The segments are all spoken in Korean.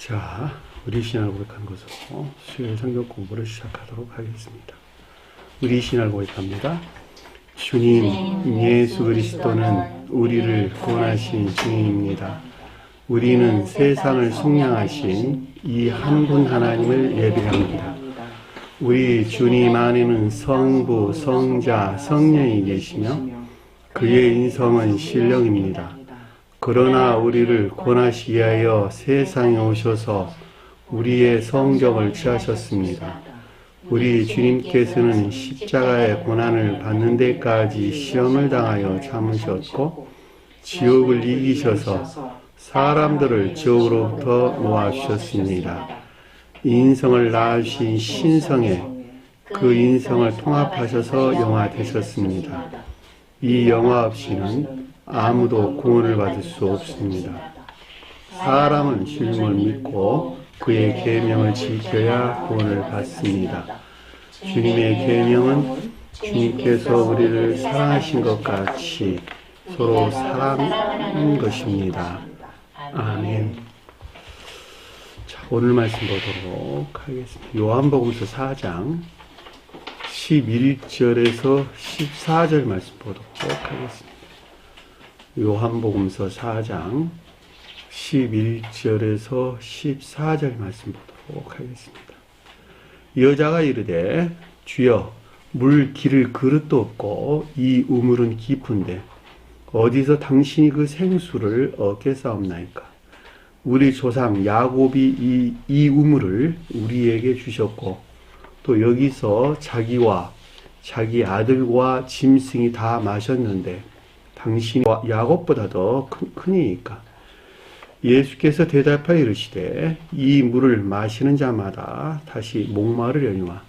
자, 우리 신앙을 고백하는 것으로 수요일 성경 공부를 시작하도록 하겠습니다. 우리 신앙을 고백합니다. 주님, 예수 그리스도는 우리를 구원하신 주님입니다. 우리는 세상을 속량하신 이 한 분 하나님을 예배합니다. 우리 주님 안에는 성부, 성자, 성령이 계시며 그의 인성은 신령입니다. 그러나 우리를 구원하시기 위하여 세상에 오셔서 우리의 성정을 취하셨습니다. 우리 주님께서는 십자가의 고난을 받는 데까지 시험을 당하여 참으셨고 지옥을 이기셔서 사람들을 지옥으로부터 놓아주셨습니다. 인성을 낳으신 신성에 그 인성을 통합하셔서 영화 되셨습니다. 이 영화 없이는 아무도 구원을 받을 수 없습니다. 사람은 주님을 믿고 그의 계명을 지켜야 구원을 받습니다. 주님의 계명은 주님께서 우리를 사랑하신 것 같이 서로 사랑하는 것입니다. 아멘. 자, 오늘 말씀 보도록 하겠습니다. 요한복음서 4장 11절에서 14절 말씀 보도록 하겠습니다. 요한복음서 4장 11절에서 14절 말씀 보도록 하겠습니다. 여자가 이르되 주여 물 기를 그릇도 없고 이 우물은 깊은데 어디서 당신이 그 생수를 얻겠사옵나이까. 우리 조상 야곱이 이 우물을 우리에게 주셨고 또 여기서 자기와 자기 아들과 짐승이 다 마셨는데 당신이 야곱보다 더 크니까. 예수께서 대답하여 이르시되 이 물을 마시는 자마다 다시 목마르려니와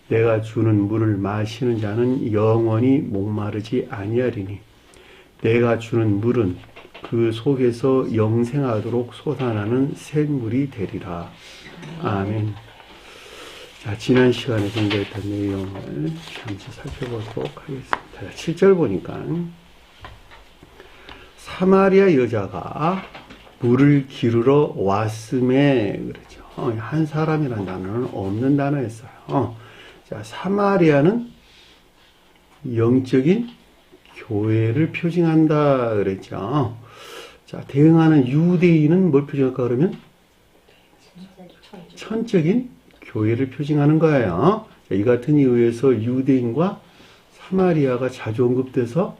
내가 주는 물을 마시는 자는 영원히 목마르지 아니하리니 내가 주는 물은 그 속에서 영생하도록 솟아나는 샘물이 되리라. 아멘. 자, 지난 시간에 공부했던 내용을 잠시 살펴보도록 하겠습니다. 7절 보니까 사마리아 여자가 물을 기르러 왔음에 그러죠. 한 사람이라는 단어는 없는 단어였어요. 자, 사마리아는 영적인 교회를 표징한다 그랬죠. 자, 대응하는 유대인은 뭘 표징할까 그러면? 천적인 교회를 표징하는 거예요. 자, 이 같은 이유에서 유대인과 사마리아가 자주 언급돼서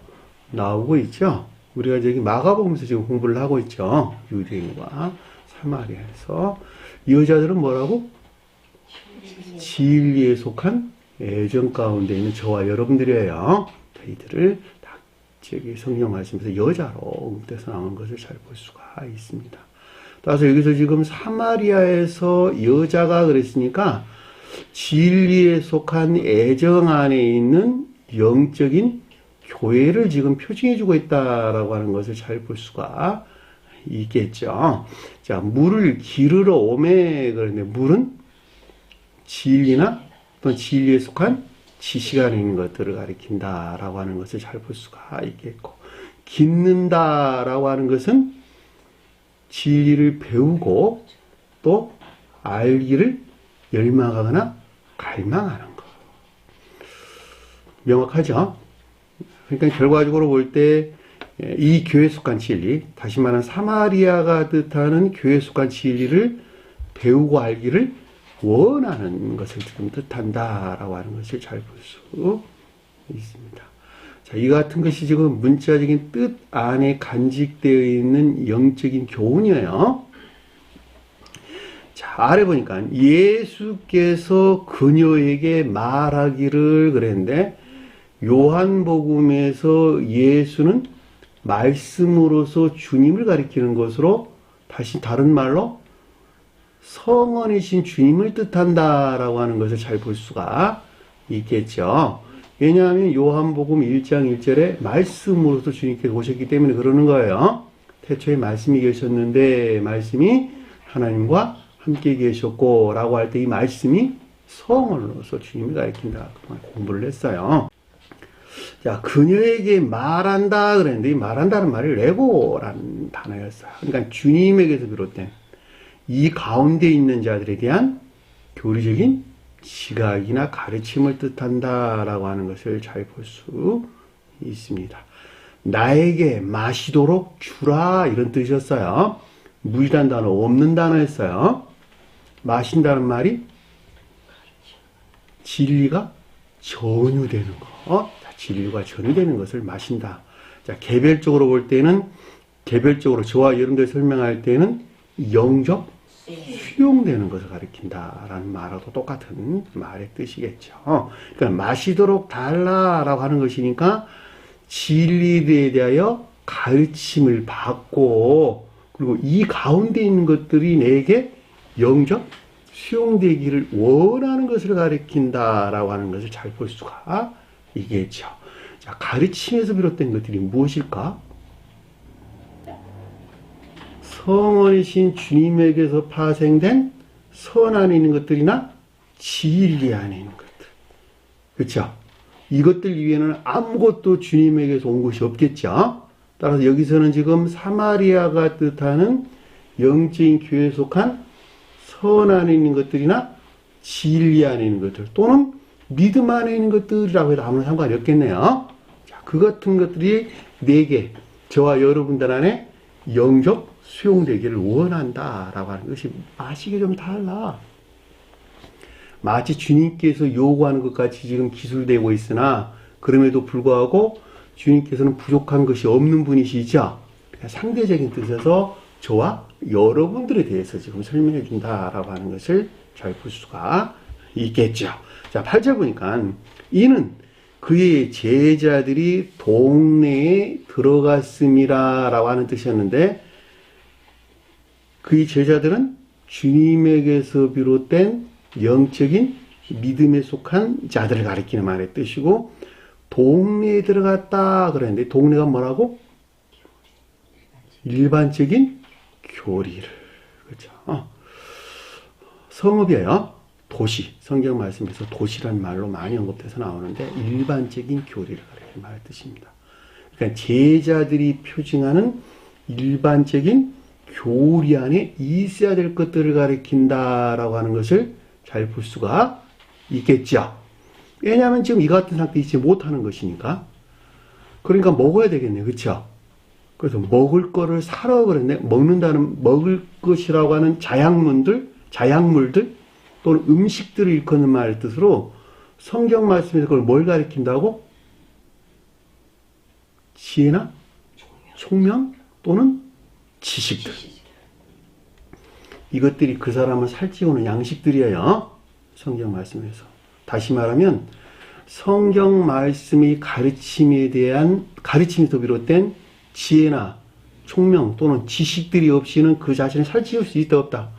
나오고 있죠. 우리가 저기 마가복음에서 지금 공부를 하고 있죠. 유대인과 사마리아에서. 이 여자들은 뭐라고? 진리에 속한 애정 가운데 있는 저와 여러분들이에요. 이들을 다 저기 성경 말씀에서 여자로 응대해서 나오는 것을 잘 볼 수가 있습니다. 따라서 여기서 지금 사마리아에서 여자가 그랬으니까 진리에 속한 애정 안에 있는 영적인 교회를 지금 표징해주고 있다라고 하는 것을 잘 볼 수가 있겠죠. 자, 물을 기르러 오매 그런데 물은 진리나 또는 진리에 속한 지식 안에 있는 것들을 가리킨다라고 하는 것을 잘 볼 수가 있겠고, 깃는다라고 하는 것은 진리를 배우고 또 알기를 열망하거나 갈망하는 것. 명확하죠? 그러니까 결과적으로 볼 때 이 교회에 속한 진리, 다시 말하면 사마리아가 뜻하는 교회에 속한 진리를 배우고 알기를 원하는 것을 지금 뜻한다라고 하는 것을 잘 볼 수 있습니다. 자, 이 같은 것이 지금 문자적인 뜻 안에 간직되어 있는 영적인 교훈이에요. 자, 아래 보니까 예수께서 그녀에게 말하기를 그랬는데 요한복음에서 예수는 말씀으로서 주님을 가리키는 것으로 다시 다른 말로 성원이신 주님을 뜻한다라고 하는 것을 잘 볼 수가 있겠죠. 왜냐하면 요한복음 1장 1절에 말씀으로서 주님께서 오셨기 때문에 그러는 거예요. 태초에 말씀이 계셨는데 말씀이 하나님과 함께 계셨고 라고 할 때 이 말씀이 성원으로서 주님을 가리킨다. 공부를 했어요. 자, 그녀에게 말한다 그랬는데 이 말한다는 말이 레고라는 단어였어요. 그러니까 주님에게서 비롯된 이 가운데 있는 자들에 대한 교리적인 지각이나 가르침을 뜻한다라고 하는 것을 잘 볼 수 있습니다. 나에게 마시도록 주라 이런 뜻이었어요. 물이란 단어 없는 단어였어요. 마신다는 말이 진리가 전유되는 거. 진리가 전유되는 것을 마신다. 자, 개별적으로 볼 때는 개별적으로 저와 여러분들 설명할 때는 영적 수용되는 것을 가리킨다라는 말하고 똑같은 말의 뜻이겠죠. 그러니까 마시도록 달라라고 하는 것이니까 진리에 대하여 가르침을 받고 그리고 이 가운데 있는 것들이 내게 영적 수용되기를 원하는 것을 가리킨다라고 하는 것을 잘 볼 수가 있겠죠. 자, 가르침에서 비롯된 것들이 무엇일까? 성원이신 주님에게서 파생된 선 안에 있는 것들이나 진리 안에 있는 것들. 그렇죠? 이것들 이외에는 아무것도 주님에게서 온 것이 없겠죠. 따라서 여기서는 지금 사마리아가 뜻하는 영적인 교회에 속한 선 안에 있는 것들이나 진리 안에 있는 것들 또는 믿음 안에 있는 것들이라고 해도 아무런 상관이 없겠네요. 자, 그 같은 것들이 내게 저와 여러분들 안에 영적 수용되기를 원한다라고 하는 것이 마시기 좀 달라. 마치 주님께서 요구하는 것 같이 지금 기술되고 있으나 그럼에도 불구하고 주님께서는 부족한 것이 없는 분이시죠. 상대적인 뜻에서 저와 여러분들에 대해서 지금 설명해 준다라고 하는 것을 잘 볼 수가 있겠죠. 자, 8절 보니까 이는 그의 제자들이 동네에 들어갔음이라라고 하는 뜻이었는데 그의 제자들은 주님에게서 비롯된 영적인 믿음에 속한 자들을 가리키는 말의 뜻이고 동네에 들어갔다 그랬는데 동네가 뭐라고? 일반적인 교리를. 그렇죠. 성읍이에요. 도시. 성경 말씀에서 도시란 말로 많이 언급돼서 나오는데 일반적인 교리를 가리키는 말의 뜻입니다. 그러니까 제자들이 표징하는 일반적인 교리 안에 있어야 될 것들을 가리킨다라고 하는 것을 잘 볼 수가 있겠죠. 왜냐하면 지금 이 같은 상태에 있지 못하는 것이니까. 그러니까 먹어야 되겠네요. 그렇죠? 그래서 먹을 거를 사러 그랬네. 먹을 것이라고 하는 자약물들 또는 음식들을 일컫는 말의 뜻으로 성경 말씀에서 그걸 뭘 가리킨다고? 지혜나 총명 또는 지식들. 이것들이 그 사람을 살찌우는 양식들이에요. 성경 말씀에서. 다시 말하면 성경 말씀의 가르침에서 비롯된 지혜나 총명 또는 지식들이 없이는 그 자신을 살찌울 수 있다 없다?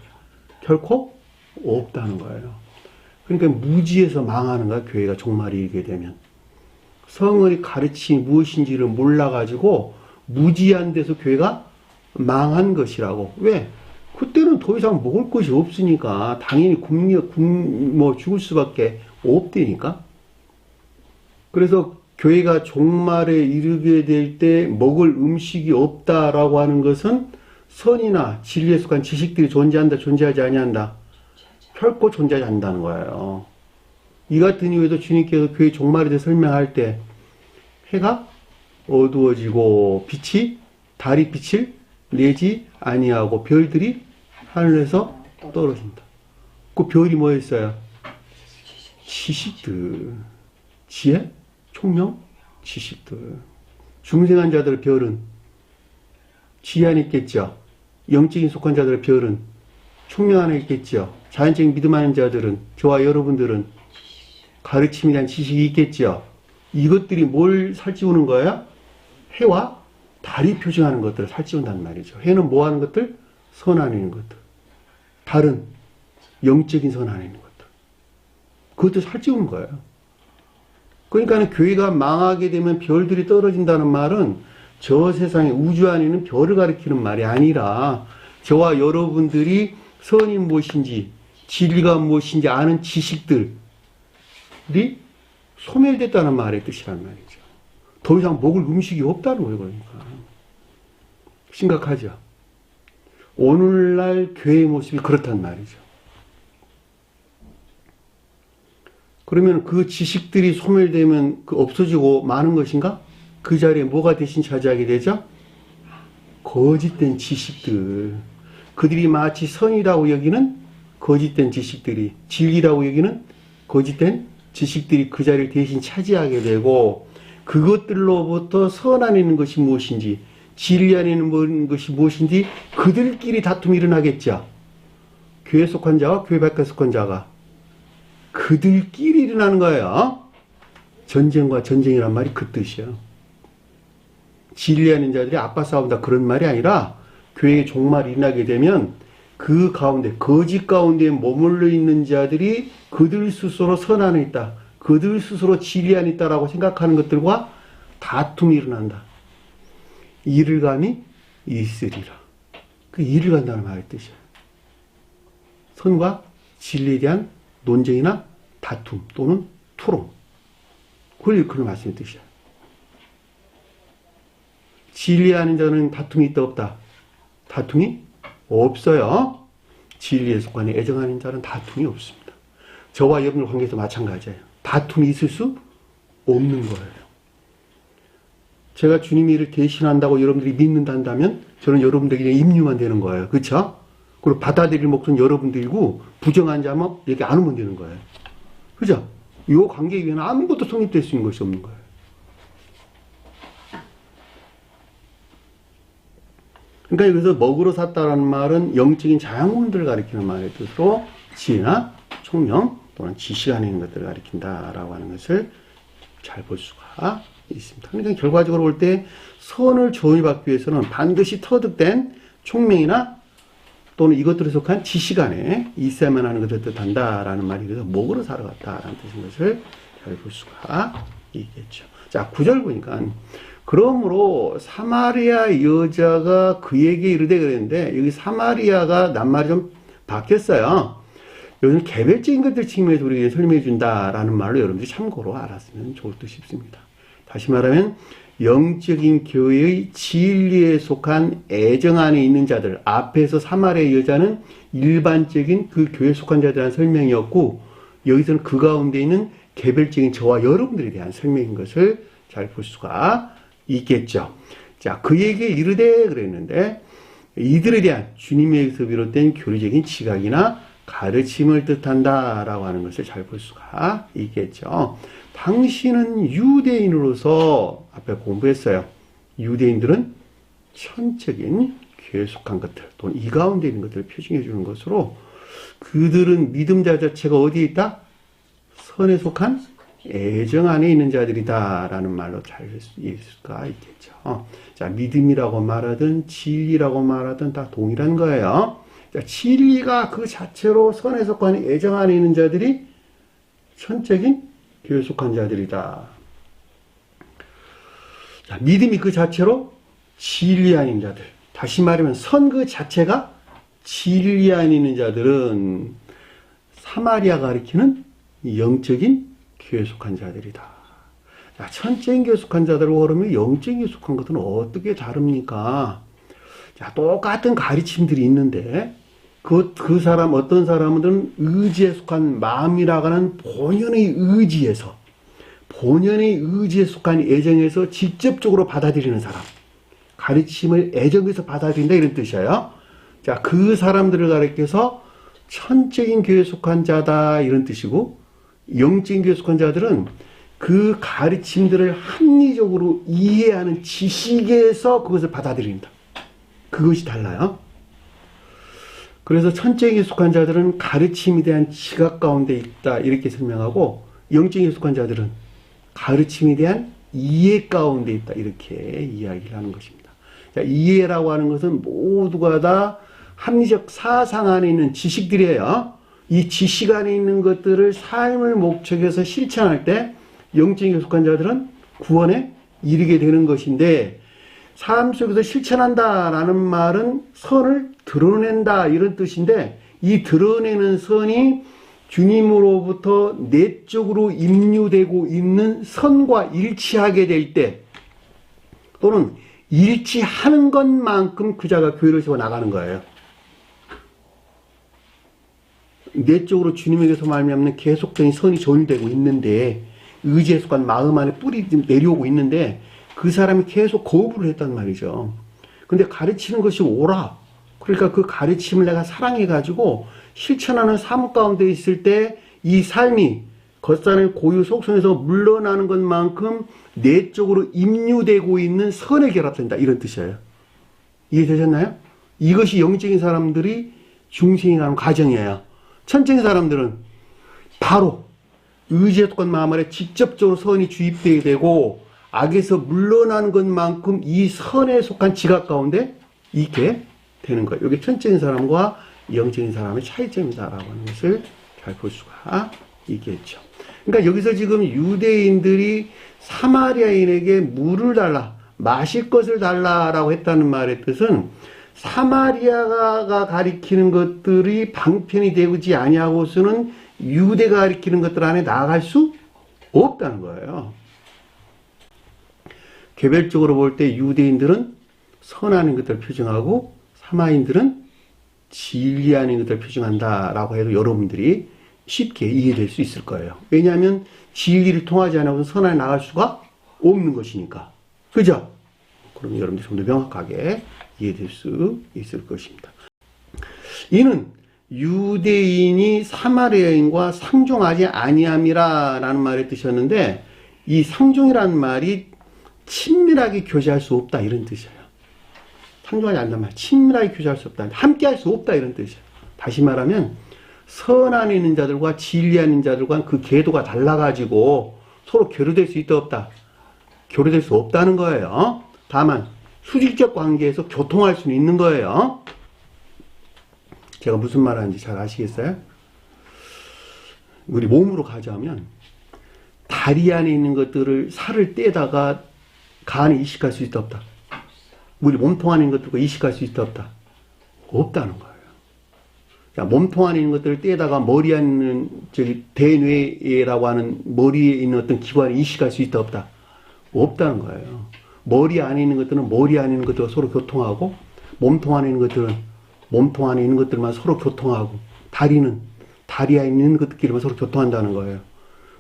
결코 없다는 거예요. 그러니까 무지에서 망하는 거야. 교회가 종말이 이르게 되면. 성의 가르침이 무엇인지를 몰라가지고 무지한 데서 교회가 망한 것이라고. 왜? 그때는 더 이상 먹을 것이 없으니까 당연히 죽을 수밖에 없다니까. 그래서 교회가 종말에 이르게 될 때 먹을 음식이 없다라고 하는 것은 선이나 진리에 속한 지식들이 존재한다, 존재하지 아니한다? 결코 존재하지 않는다는 거예요. 이 같은 이유에도 주님께서 교회 종말에 대해 설명할 때 해가 어두워지고 달이 빛을 내지 아니하고 별들이 하늘에서 떨어진다. 그 별이 뭐였어요? 지식들. 지혜, 총명, 지식들. 중생한 자들의 별은 지혜 안에 있겠죠. 영적인 속한 자들의 별은 총명 안에 있겠죠. 자연적인 믿음 하는 자들은, 저와 여러분들은 가르침에 대한 지식이 있겠죠. 이것들이 뭘 살찌우는 거야? 해와 달이 표징하는 것들을 살찌운다는 말이죠. 해는 뭐 하는 것들? 선 안에 있는 것들. 달은 영적인 선 안에 있는 것들. 그것들 살찌우는 거예요. 그러니까 교회가 망하게 되면 별들이 떨어진다는 말은 저 세상의 우주 안에 있는 별을 가리키는 말이 아니라 저와 여러분들이 선이 무엇인지 진리가 무엇인지 아는 지식들이 소멸됐다는 말의 뜻이란 말이죠. 더 이상 먹을 음식이 없다는 거예요. 그러니까 심각하죠. 오늘날 교회의 모습이 그렇단 말이죠. 그러면 그 지식들이 소멸되면 그 없어지고 마는 것인가? 그 자리에 뭐가 대신 차지하게 되죠? 거짓된 지식들. 그들이 마치 선이라고 여기는 거짓된 지식들이, 진리라고 여기는 거짓된 지식들이 그 자리를 대신 차지하게 되고, 그것들로부터 선 안에 있는 것이 무엇인지, 진리 안에 있는 것이 무엇인지 그들끼리 다툼이 일어나겠죠. 교회 속한 자와 교회 밖에 속한 자가 그들끼리 일어나는 거예요. 전쟁과 전쟁이란 말이 그 뜻이에요. 진리 아닌 자들이 아빠 싸운다 그런 말이 아니라, 교회의 종말이 일어나게 되면 그 가운데, 거짓 가운데 머물러 있는 자들이 그들 스스로 선 안에 있다, 그들 스스로 진리 안에 있다라고 생각하는 것들과 다툼이 일어난다. 이를 감이 있으리라. 그 이를 간다는 말의 뜻이에요. 선과 진리에 대한 논쟁이나 다툼 또는 토론. 그런 말씀의 뜻이에요. 진리 아닌 자는 다툼이 있다 없다? 다툼이 없어요. 진리에 속하니 애정하는 자는 다툼이 없습니다. 저와 여러분의 관계에서 마찬가지예요. 다툼이 있을 수 없는 거예요. 제가 주님의 일을 대신한다고 여러분들이 믿는다면 저는 여러분들에게 임류만 되는 거예요. 그렇죠? 그리고 받아들일 몫은 여러분들이고, 부정한 자면 여기 안 오면 되는 거예요. 그죠? 이 관계 위에는 아무것도 성립될 수 있는 것이 없는 거예요. 그러니까 여기서 먹으로 샀다라는 말은 영적인 자양분들을 가리키는 말의 뜻으로 지혜나 총명 또는 지식 안에 있는 것들을 가리킨다라고 하는 것을 잘 볼 수가 있습니다. 그러니까 결과적으로 볼 때 선을 조언받기 위해서는 반드시 터득된 총명이나 또는 이것들에 속한 지식 안에 있어야만 하는 것을 뜻한다라는 말이, 그래서 먹으러 사러 갔다라는 뜻인 것을 잘 볼 수가 있겠죠. 자, 9절 보니까, 그러므로 사마리아 여자가 그에게 이르되 그랬는데, 여기 사마리아가 낱말이 좀 바뀌었어요. 여기는 개별적인 것들 측면에서 우리에게 설명해 준다라는 말로 여러분들이 참고로 알았으면 좋을 듯 싶습니다. 다시 말하면 영적인 교회의 진리에 속한 애정 안에 있는 자들, 앞에서 사마리아 여자는 일반적인 그 교회에 속한 자들에 대한 설명이었고, 여기서는 그 가운데 있는 개별적인 저와 여러분들에 대한 설명인 것을 잘 볼 수가 있겠죠. 자, 그에게 이르되 그랬는데, 이들에 대한 주님에게서 비롯된 교리적인 지각이나 가르침을 뜻한다라고 하는 것을 잘 볼 수가 있겠죠. 당신은 유대인으로서, 앞에 공부했어요. 유대인들은 천적인 교회에 속한 것들 또는 이 가운데 있는 것들을 표징해 주는 것으로, 그들은 믿음자 자체가 어디에 있다? 선에 속한 애정 안에 있는 자들이다라는 말로 잘 이해할 수가 있겠죠. 자, 믿음이라고 말하든 진리라고 말하든 다 동일한 거예요. 자, 진리가 그 자체로 선에 속한 애정 안에 있는 자들이 천적인 교회에 속한 자들이다. 자, 믿음이 그 자체로 진리 안에 있는 자들. 다시 말하면 선 그 자체가 진리 안에 있는 자들은 사마리아가 가리키는 영적인 교회에 속한 자들이다. 자, 천적인 교회에 속한 자들과 그러면 영적인 교회에 속한 것은 어떻게 다릅니까? 자, 똑같은 가르침들이 있는데, 그 사람, 어떤 사람들은 의지에 속한 마음이라고 하는 본연의 의지에서, 본연의 의지에 속한 애정에서 직접적으로 받아들이는 사람. 가르침을 애정에서 받아들인다, 이런 뜻이에요. 자, 그 사람들을 가리켜서 천적인 교회에 속한 자다, 이런 뜻이고, 영적인 교회에 속한 자들은 그 가르침들을 합리적으로 이해하는 지식에서 그것을 받아들인다. 그것이 달라요. 그래서 천적인 속한 자들은 가르침에 대한 지각 가운데 있다, 이렇게 설명하고, 영적인 속한 자들은 가르침에 대한 이해 가운데 있다, 이렇게 이야기를 하는 것입니다. 자, 이해라고 하는 것은 모두가 다 합리적 사상 안에 있는 지식들이에요. 이 지식 안에 있는 것들을 삶을 목적에서 실천할 때 영적인 속한 자들은 구원에 이르게 되는 것인데, 삶 속에서 실천한다라는 말은 선을 드러낸다, 이런 뜻인데, 이 드러내는 선이 주님으로부터 내적으로 임류되고 있는 선과 일치하게 될 때, 또는 일치하는 것만큼 그 자가 교회를 세워 나가는 거예요. 내적으로 주님에게서 말미암는 계속적인 선이 전되고 있는데 의지에 속한 마음 안에 뿌리 내려오고 있는데 그 사람이 계속 거부를 했단 말이죠. 근데 가르치는 것이 옳아. 그러니까 그 가르침을 내가 사랑해가지고 실천하는 삶 가운데 있을 때 이 삶이 겉사람의 고유 속성에서 물러나는 것만큼 내적으로 임유되고 있는 선에 결합된다. 이런 뜻이에요. 이해되셨나요? 이것이 영적인 사람들이 중생이 가는 과정이에요. 천적인 사람들은 바로 의지에 속한 마음 안에 직접적으로 선이 주입되게 되고 악에서 물러나는 것만큼 이 선에 속한 지각 가운데 있게 되는 거예요. 이게 천적인 사람과 영적인 사람의 차이점이다라고 하는 것을 잘 볼 수가 있겠죠. 그러니까 여기서 지금 유대인들이 사마리아인에게 물을 달라, 마실 것을 달라라고 했다는 말의 뜻은 사마리아가 가리키는 것들이 방편이 되지 아니하고서는 유대가 가리키는 것들 안에 나아갈 수 없다는 거예요. 개별적으로 볼 때 유대인들은 선하는 것들을 표정하고 사마인들은 진리하는 것들을 표정한다라고 해도 여러분들이 쉽게 이해될 수 있을 거예요. 왜냐하면 진리를 통하지 않아서 선하게 나갈 수가 없는 것이니까. 그죠? 그럼 여러분들이 좀 더 명확하게 이해될 수 있을 것입니다. 이는 유대인이 사마리아인과 상종하지 아니함이라 라는 말을 뜻이었는데 이 상종이라는 말이 친밀하게 교제할 수 없다 이런 뜻이에요. 상종하지 않는단 말, 친밀하게 교제할 수 없다, 함께 할 수 없다 이런 뜻이에요. 다시 말하면 선 안에 있는 자들과 진리 안에 있는 자들과 그 궤도가 달라가지고 서로 교류될 수 있다 없다? 교류될 수 없다는 거예요. 다만 수직적 관계에서 교통할 수는 있는 거예요. 제가 무슨 말 하는지 잘 아시겠어요? 우리 몸으로 가자면 다리 안에 있는 것들을 살을 떼다가 간에 이식할 수 있다 없다? 우리 몸통 안에 있는 것들과 이식할 수 있다 없다? 없다는 거예요. 자, 몸통 안에 있는 것들을 떼다가 머리 안에 있는 대뇌라고 하는 머리에 있는 어떤 기관에 이식할 수 있다 없다? 없다는 거예요. 머리 안에 있는 것들은 머리 안에 있는 것들과 서로 교통하고 몸통 안에 있는 것들은 몸통 안에 있는 것들만 서로 교통하고 다리는 다리 안에 있는 것들끼리만 서로 교통한다는 거예요.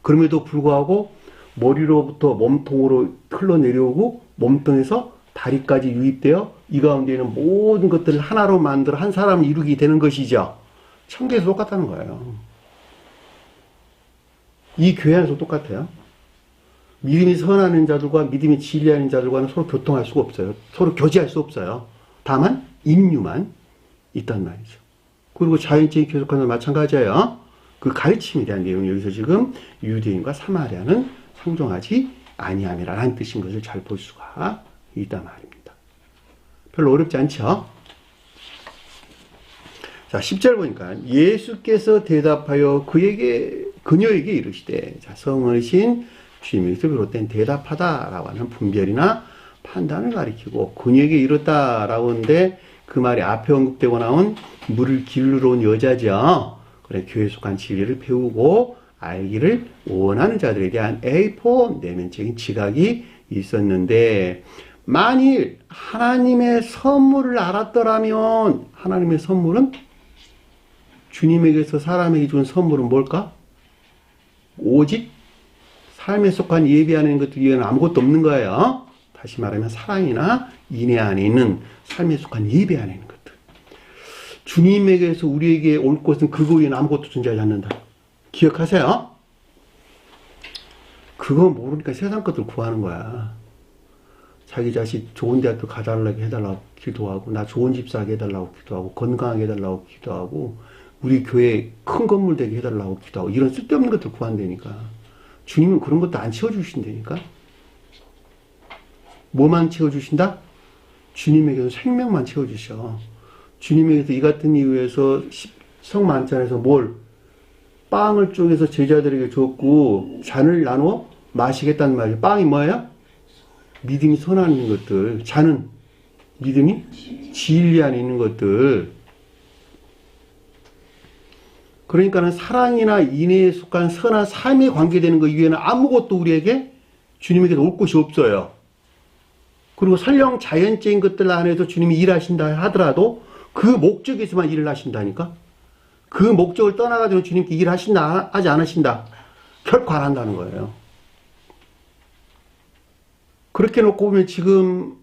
그럼에도 불구하고 머리로부터 몸통으로 흘러내려오고 몸통에서 다리까지 유입되어 이 가운데 있는 모든 것들을 하나로 만들어 한 사람을 이루게 되는 것이죠. 천국에서 똑같다는 거예요. 이 교회 안에서 똑같아요. 믿음이 선하는 자들과 믿음이 진리하는 자들과는 서로 교통할 수가 없어요. 서로 교제할 수 없어요. 다만 임유만 있단 말이죠. 그리고 자연적인 교속과는 마찬가지예요. 그 가르침에 대한 내용이 여기서 지금 유대인과 사마리아는 상종하지 아니함이라는 뜻인 것을 잘 볼 수가 있단 말입니다. 별로 어렵지 않죠? 자, 10절 보니까 예수께서 대답하여 그녀에게 이르시되, 자, 성으신 주님에게서 비롯된 대답하다라고 하는 분별이나 판단을 가리키고 그녀에게 이르다라고 하는데 그 말이 앞에 언급되고 나온 물을 기르러 온 여자죠. 그래, 교회에 속한 진리를 배우고 알기를 원하는 자들에 대한 A4 내면적인 지각이 있었는데, 만일 하나님의 선물을 알았더라면, 하나님의 선물은 주님에게서 사람에게 준 선물은 뭘까? 오직 삶에 속한 예배하는 것들 이외에는 아무것도 없는 거예요. 다시 말하면 사랑이나 인애 안에 있는 삶에 속한 예배 안에 있는 것들. 주님에게서 우리에게 올 것은 그거 외에는 아무것도 존재하지 않는다. 기억하세요? 그거 모르니까 세상 것들 구하는 거야. 자기 자식 좋은 대학교 가달라고 해달라고 기도하고, 나 좋은 집 사게 해달라고 기도하고, 건강하게 해달라고 기도하고, 우리 교회 큰 건물 되게 해달라고 기도하고, 이런 쓸데없는 것들 구한다니까. 주님은 그런 것도 안 채워주신다니까. 뭐만 채워주신다? 주님에게서 생명만 채워주셔. 주님에게서 이 같은 이유에서 성만찬에서 뭘? 빵을 쪼개서 제자들에게 줬고 잔을 나누어 마시겠다는 말이에요. 빵이 뭐예요? 믿음이 선한 있는 것들. 잔은 믿음이 진리 안에 있는 것들. 그러니까는 사랑이나 인애에 속한 선한 삶에 관계되는 것 이외에는 아무것도 우리에게 주님에게서 올 것이 없어요. 그리고 설령 자연적인 것들 안에서 주님이 일하신다 하더라도 그 목적에서만 일을 하신다니까. 그 목적을 떠나가지고 주님께 일하신다, 하지 않으신다. 결코 안 한다는 거예요. 그렇게 놓고 보면 지금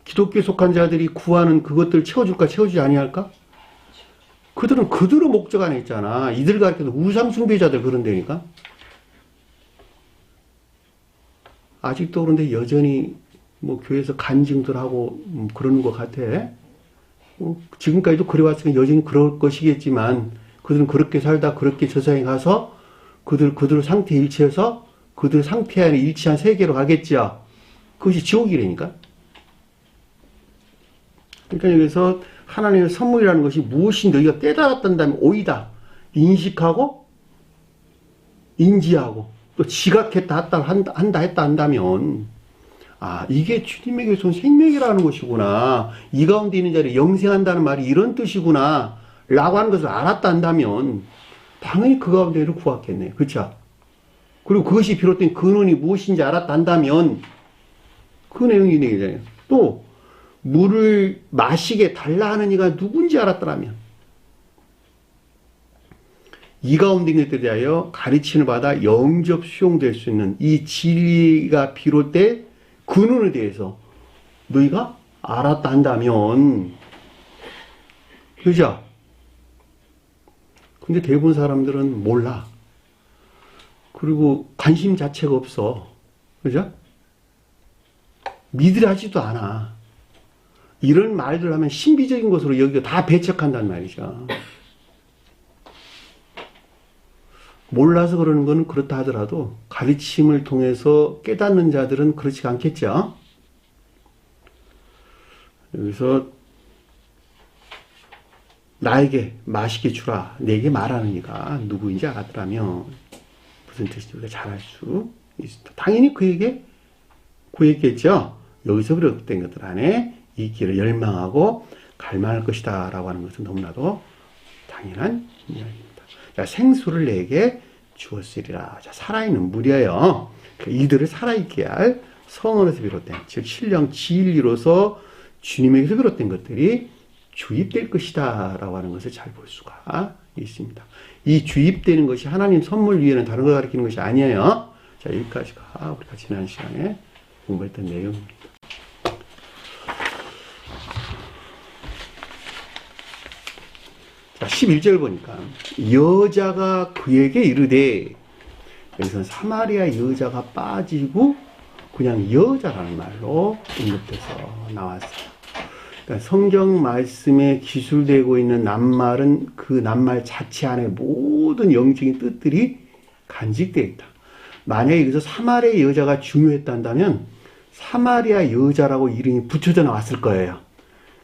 기독교에 속한 자들이 구하는 그것들 채워줄까 채워주지 아니할까? 그들은 그들의 목적 안에 있잖아. 이들 가르쳐도 우상숭배자들 그런다니까. 아직도 그런데 여전히 뭐 교회에서 간증들 하고 그러는 것 같아. 지금까지도 그래왔으니까 여전히 그럴 것이겠지만 그들은 그렇게 살다 그렇게 저 세상에 가서 그들 상태에 일치해서 그들 상태 안에 일치한 세계로 가겠지요. 그것이 지옥이라니까. 그러니까 여기서 하나님의 선물이라는 것이 무엇인지 너희가 깨달았단다면 오이다. 인식하고 인지하고 또 지각했다 했다 한다면 이게 주님에게서 온 생명이라는 것이구나. 이 가운데 있는 자리 영생한다는 말이 이런 뜻이구나 라고 하는 것을 알았다 한다면 당연히 그 가운데를 구하겠네. 그렇죠? 그리고 그것이 비롯된 근원이 무엇인지 알았다 한다면 그 내용이 되잖아요. 또 물을 마시게 달라 하는 이가 누군지 알았더라면 이 가운데 있는 것들에 대하여 가르침을 받아 영접 수용될 수 있는 이 진리가 비롯된 근원에 대해서 너희가 알았다 한다면 그죠? 근데 대부분 사람들은 몰라. 그리고 관심 자체가 없어. 그죠? 믿으려 하지도 않아. 이런 말들 하면 신비적인 것으로 여기가 다 배척한단 말이죠. 몰라서 그러는 건 그렇다 하더라도 가르침을 통해서 깨닫는 자들은 그렇지 않겠죠. 여기서 나에게 맛있게 주라 내게 말하는 이가 누구인지 알았더라면 무슨 뜻인지 우리가 잘 알 수 있습니다. 당연히 그에게 구했겠죠. 여기서 비롯된 것들 안에 이 길을 열망하고 갈망할 것이다 라고 하는 것은 너무나도 당연한 이야기입니다. 자, 생수를 내게 주었으리라. 자, 살아있는 물이에요. 이들을 살아있게 할 성원에서 비롯된, 즉 신령 진리로서 주님에게서 비롯된 것들이 주입될 것이다 라고 하는 것을 잘 볼 수가 있습니다. 이 주입되는 것이 하나님 선물 위에는 다른 걸 가리키는 것이 아니에요. 자, 여기까지가 우리가 지난 시간에 공부했던 내용입니다. 자, 11절 보니까 여자가 그에게 이르되, 여기서는 사마리아 여자가 빠지고 그냥 여자라는 말로 언급돼서 나왔어요. 그러니까 성경 말씀에 기술되고 있는 낱말은 그 낱말 자체 안에 모든 영적인 뜻들이 간직되어 있다. 만약에 여기서 사마리아 여자가 중요했단다면 사마리아 여자라고 이름이 붙여져 나왔을 거예요.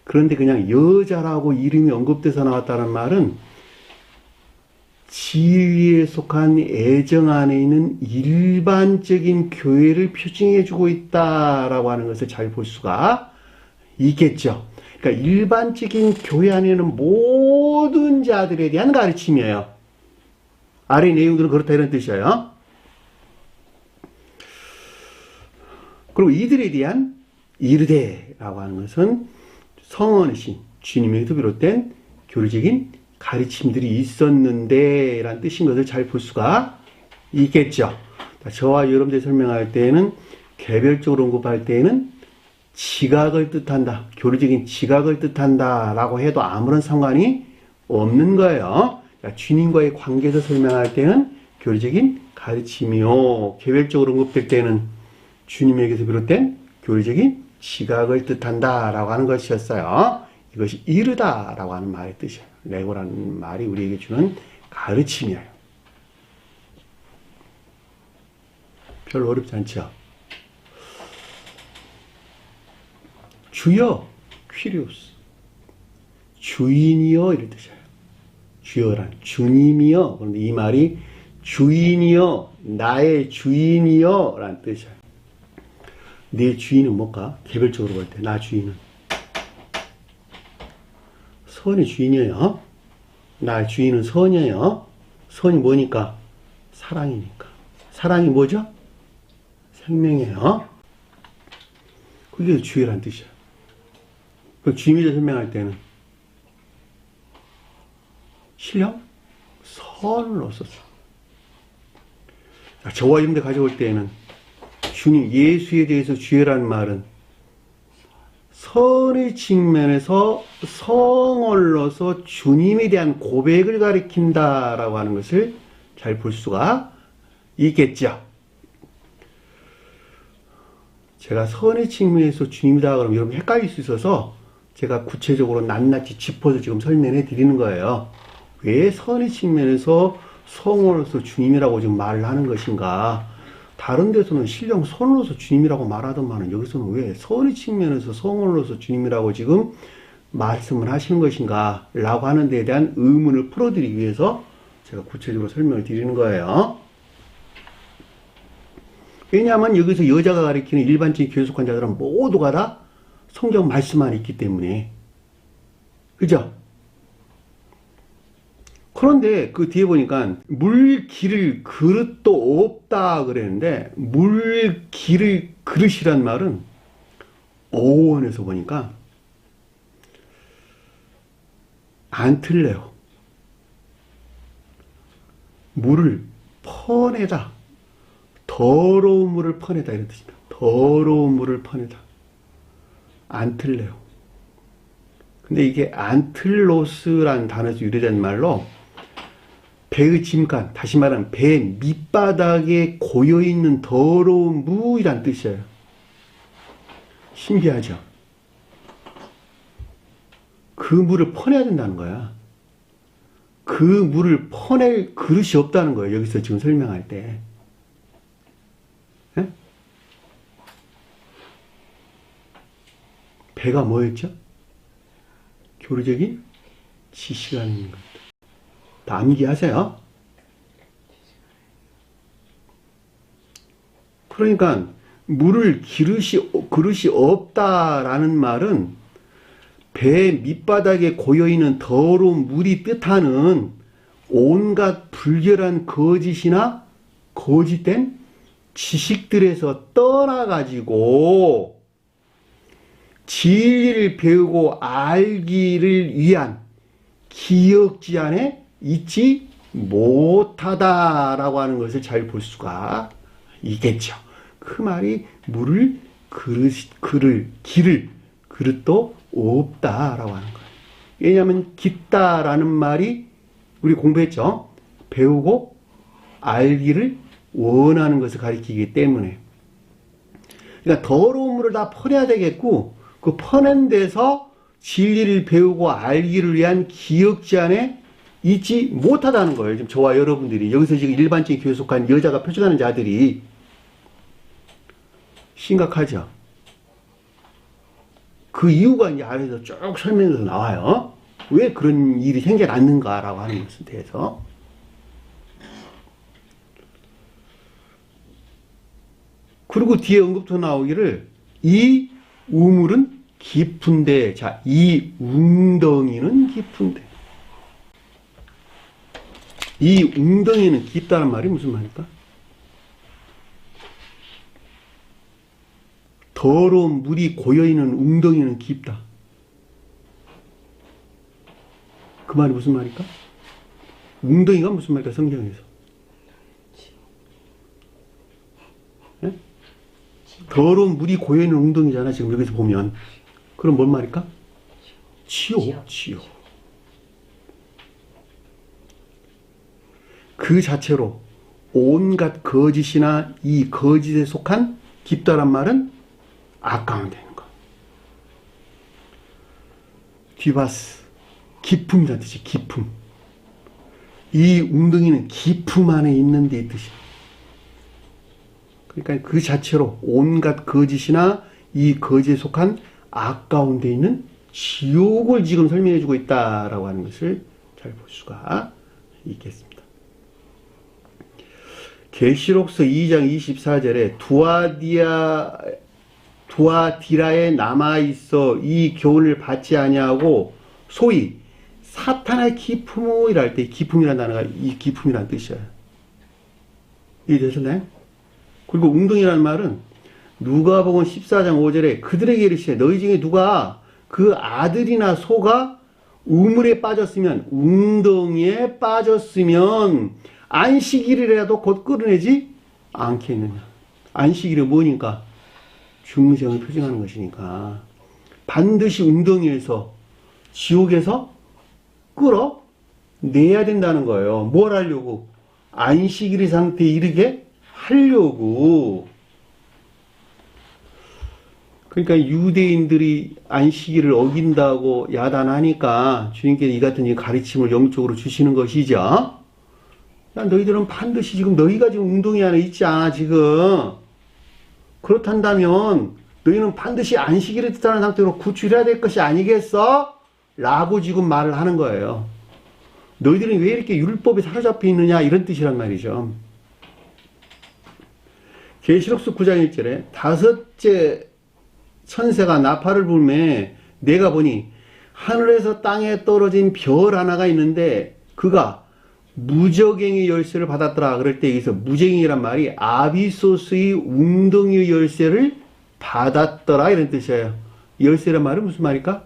그런데 그냥 여자라고 이름이 언급돼서 나왔다는 말은 진리에 속한 애정 안에 있는 일반적인 교회를 표징해주고 있다라고 하는 것을 잘 볼 수가 있겠죠. 그러니까 일반적인 교회 안에는 모든 자들에 대한 가르침이에요. 아래 내용들은 그렇다 이런 뜻이에요. 그리고 이들에 대한 이르되라고 하는 것은 성원이신 주님에게서 비롯된 교리적인 가르침들이 있었는데 라는 뜻인 것을 잘 볼 수가 있겠죠. 저와 여러분들이 설명할 때에는 개별적으로 언급할 때에는 지각을 뜻한다. 교리적인 지각을 뜻한다 라고 해도 아무런 상관이 없는 거예요. 주님과의 관계에서 설명할 때는 교리적인 가르침이요. 개별적으로 언급될 때는 주님에게서 비롯된 교리적인 지각을 뜻한다 라고 하는 것이었어요. 이것이 이르다 라고 하는 말의 뜻이에요. 레고라는 말이 우리에게 주는 가르침이에요. 별로 어렵지 않죠? 주여, 퀴리오스. 주인이여 이런 뜻이에요. 주여란 주님이여. 그런데 이 말이 주인이여, 나의 주인이여 라는 뜻이에요. 내 주인은 뭘까? 개별적으로 볼 때 나 주인은 선의 주인이에요. 나의 주인은 선이에요. 선이 뭐니까? 사랑이니까. 사랑이 뭐죠? 생명이에요. 그게 주의란 뜻이에요. 그 주님에 대해 설명할 때는 신령 선으로 썼어. 자, 저와 이런 데 가져올 때에는 주님, 예수에 대해서 주의라는 말은 선의 측면에서 성월로서 주님에 대한 고백을 가리킨다라고 하는 것을 잘 볼 수가 있겠죠. 제가 선의 측면에서 주님이다 그러면 여러분 헷갈릴 수 있어서 제가 구체적으로 낱낱이 짚어서 지금 설명해 드리는 거예요. 왜 선의 측면에서 성으로서 주님이라고 지금 말을 하는 것인가? 다른 데서는 신령 선으로서 주님이라고 말하더만은 여기서는 왜 선의 측면에서 성으로서 주님이라고 지금 말씀을 하시는 것인가? 라고 하는 데에 대한 의문을 풀어드리기 위해서 제가 구체적으로 설명을 드리는 거예요. 왜냐하면 여기서 여자가 가리키는 일반적인 교속한 자들은 모두가 다 성경 말씀 안에 있기 때문에. 그죠? 그런데 그 뒤에 보니까 물 기를 그릇도 없다 그랬는데 물 기를 그릇이란 말은 어원에서 보니까 안 틀려요. 물을 퍼내다. 더러운 물을 퍼내다 이런 뜻입니다. 더러운 물을 퍼내다. 안 틀려요. 근데 이게 안틀로스라는 단어에서 유래된 말로 배의 짐간, 다시 말하면 배 밑바닥에 고여있는 더러운 물이란 뜻이에요. 신기하죠? 그 물을 퍼내야 된다는 거야. 그 물을 퍼낼 그릇이 없다는 거예요. 여기서 지금 설명할 때. 네? 배가 뭐였죠? 교리적인 지식이 있는 겁니다. 다 암기하세요. 그러니까 물을 그릇이 없다라는 말은 배 밑바닥에 고여있는 더러운 물이 뜻하는 온갖 불결한 거짓이나 거짓된 지식들에서 떠나가지고 진리를 배우고 알기를 위한 기억지 안에 있지 못하다라고 하는 것을 잘 볼 수가 있겠죠. 그 말이 물을 기를 그릇도 없다라고 하는 거예요. 왜냐하면 깊다라는 말이 우리 공부했죠. 배우고 알기를 원하는 것을 가리키기 때문에. 그러니까 더러운 물을 다 퍼내야 되겠고 그 퍼낸 데서 진리를 배우고 알기를 위한 기억지 안에 있지 못하다는 거예요. 지금 저와 여러분들이 여기서 지금 일반적인 교회에 속한 여자가 표준하는 자들이 심각하죠. 그 이유가 이제 아래에서 쭉 설명해서 나와요. 왜 그런 일이 생겨났는가라고 하는 것에 대해서. 그리고 뒤에 언급도 나오기를 이 우물은 깊은데, 자, 이 웅덩이는 깊은데. 이 웅덩이는 깊다는 말이 무슨 말일까? 더러운 물이 고여있는 웅덩이는 깊다. 그 말이 무슨 말일까? 웅덩이가 무슨 말일까, 성경에서? 네? 더러운 물이 고여있는 웅덩이잖아, 지금 여기서 보면. 그럼 뭔 말일까? 지옥. 그 자체로 온갖 거짓이나 이 거짓에 속한 깊다란 말은 아까운 되는 거. 디바스, 깊음이라는 뜻이 깊음. 이 웅덩이는 깊음 안에 있는 데 뜻이야. 그러니까 그 자체로 온갖 거짓이나 이 거짓에 속한 아까운 데 있는 지옥을 지금 설명해 주고 있다라고 하는 것을 잘 볼 수가 있겠습니다. 계시록서 2장 24절에 두아디라에 남아있어 이 교훈을 받지 아니하고 소위 사탄의 기품이라 할 때 기품이라는 단어가 이 기품이라는 뜻이에요. 이해되셨나요? 그리고 웅덩이라는 말은 누가복음 14장 5절에 그들에게 이르시되 너희 중에 누가 그 아들이나 소가 우물에 빠졌으면, 웅덩이에 빠졌으면 안식일이라도 곧 끌어내지 않겠느냐. 안식일이 뭐니까? 중생을 표징하는 것이니까 반드시 웅덩이에서, 지옥에서 끌어내야 된다는 거예요. 뭘 하려고? 안식일의 상태에 이르게 하려고. 그러니까 유대인들이 안식일을 어긴다고 야단하니까 주님께서 이 같은 가르침을 영적으로 주시는 것이죠. 야, 너희들은 반드시 지금 너희가 지금 웅덩이 안에 있지 않아 지금. 그렇단다면 너희는 반드시 안식일을 뜻하는 상태로 구출해야 될 것이 아니겠어? 라고 지금 말을 하는 거예요. 너희들은 왜 이렇게 율법에 사로잡혀 있느냐 이런 뜻이란 말이죠. 계시록서 9장 1절에 다섯째 천사가 나팔을 불매 내가 보니 하늘에서 땅에 떨어진 별 하나가 있는데 그가 무저갱의 열쇠를 받았더라. 그럴 때 여기서 무저갱이란 말이 아비소스의 웅덩이의 열쇠를 받았더라 이런 뜻이에요. 열쇠란 말은 무슨 말일까?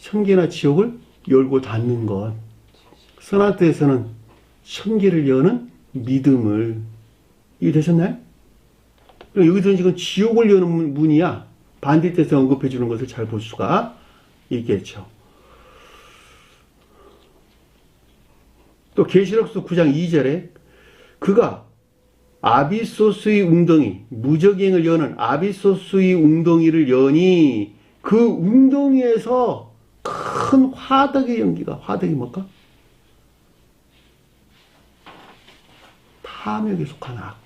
천계나 지옥을 열고 닫는 것. 선한 뜻에서는 천계를 여는 믿음을. 이해되셨나요? 여기서는 지금 지옥을 여는 문이야. 반대 뜻에서 언급해 주는 것을 잘 볼 수가 있겠죠. 또 계시록서 9장 2절에 그가 아비소스의 웅덩이, 무저갱을 여는 아비소스의 웅덩이를 여니 그 웅덩이에서 큰 화덕의 연기가, 화덕이 뭘까? 탐욕에 속한 악.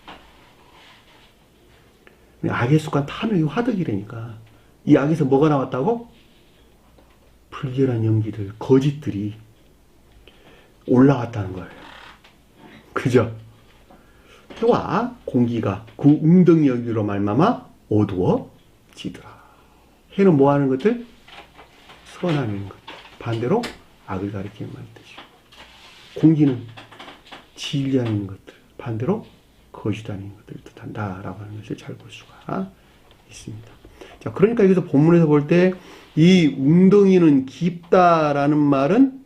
악에 속한 탐욕이 화덕이라니까. 이 악에서 뭐가 나왔다고? 불결한 연기들, 거짓들이 올라왔다는 거예요. 그죠? 해와 공기가 그 웅덩이 연기로 말미암아 어두워지더라. 해는 뭐 하는 것들? 선하는 것. 반대로 악을 가리키는 뜻이고. 공기는 진리하는 것들. 반대로 거짓하는 것들을 뜻한다라고 하는 것을 잘 볼 수가 있습니다. 자, 그러니까 여기서 본문에서 볼 때 이 웅덩이는 깊다라는 말은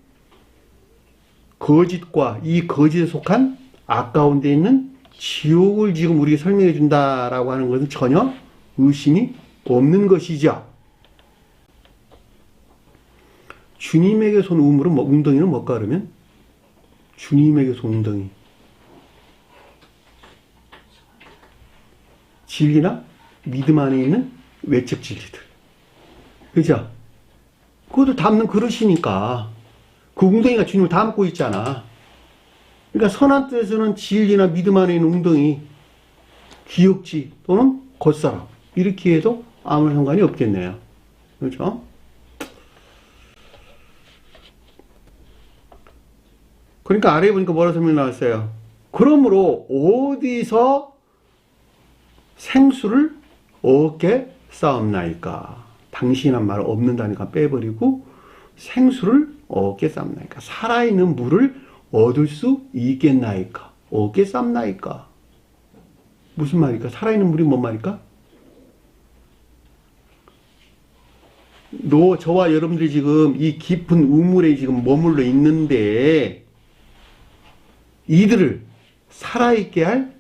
거짓과 이 거짓에 속한 악 가운데 있는 지옥을 지금 우리에게 설명해 준다라고 하는 것은 전혀 의심이 없는 것이죠. 주님에게 손 우물은 뭐, 웅덩이는 뭘까 그러면? 주님에게 손 웅덩이. 진리나 믿음 안에 있는 외적 진리들. 그죠? 그것도 담는 그릇이니까. 그 웅덩이가 주님을 담고 있잖아. 그러니까 선한 뜻에서는 진리나 믿음 안에 있는 웅덩이, 기억지 또는 겉사람. 이렇게 해도 아무 상관이 없겠네요. 그렇죠? 그러니까 아래에 보니까 뭐라 설명 나왔어요? 그러므로 어디서 생수를 얻게 싸움나이까? 당신이란 말 없는다니까 빼버리고 생수를 얻게 싸움나이까? 살아있는 물을 얻을 수 있겠나이까? 얻게 싸움나이까? 무슨 말일까? 살아있는 물이 뭔 말일까? 저와 여러분들이 지금 이 깊은 우물에 지금 머물러 있는데 이들을 살아있게 할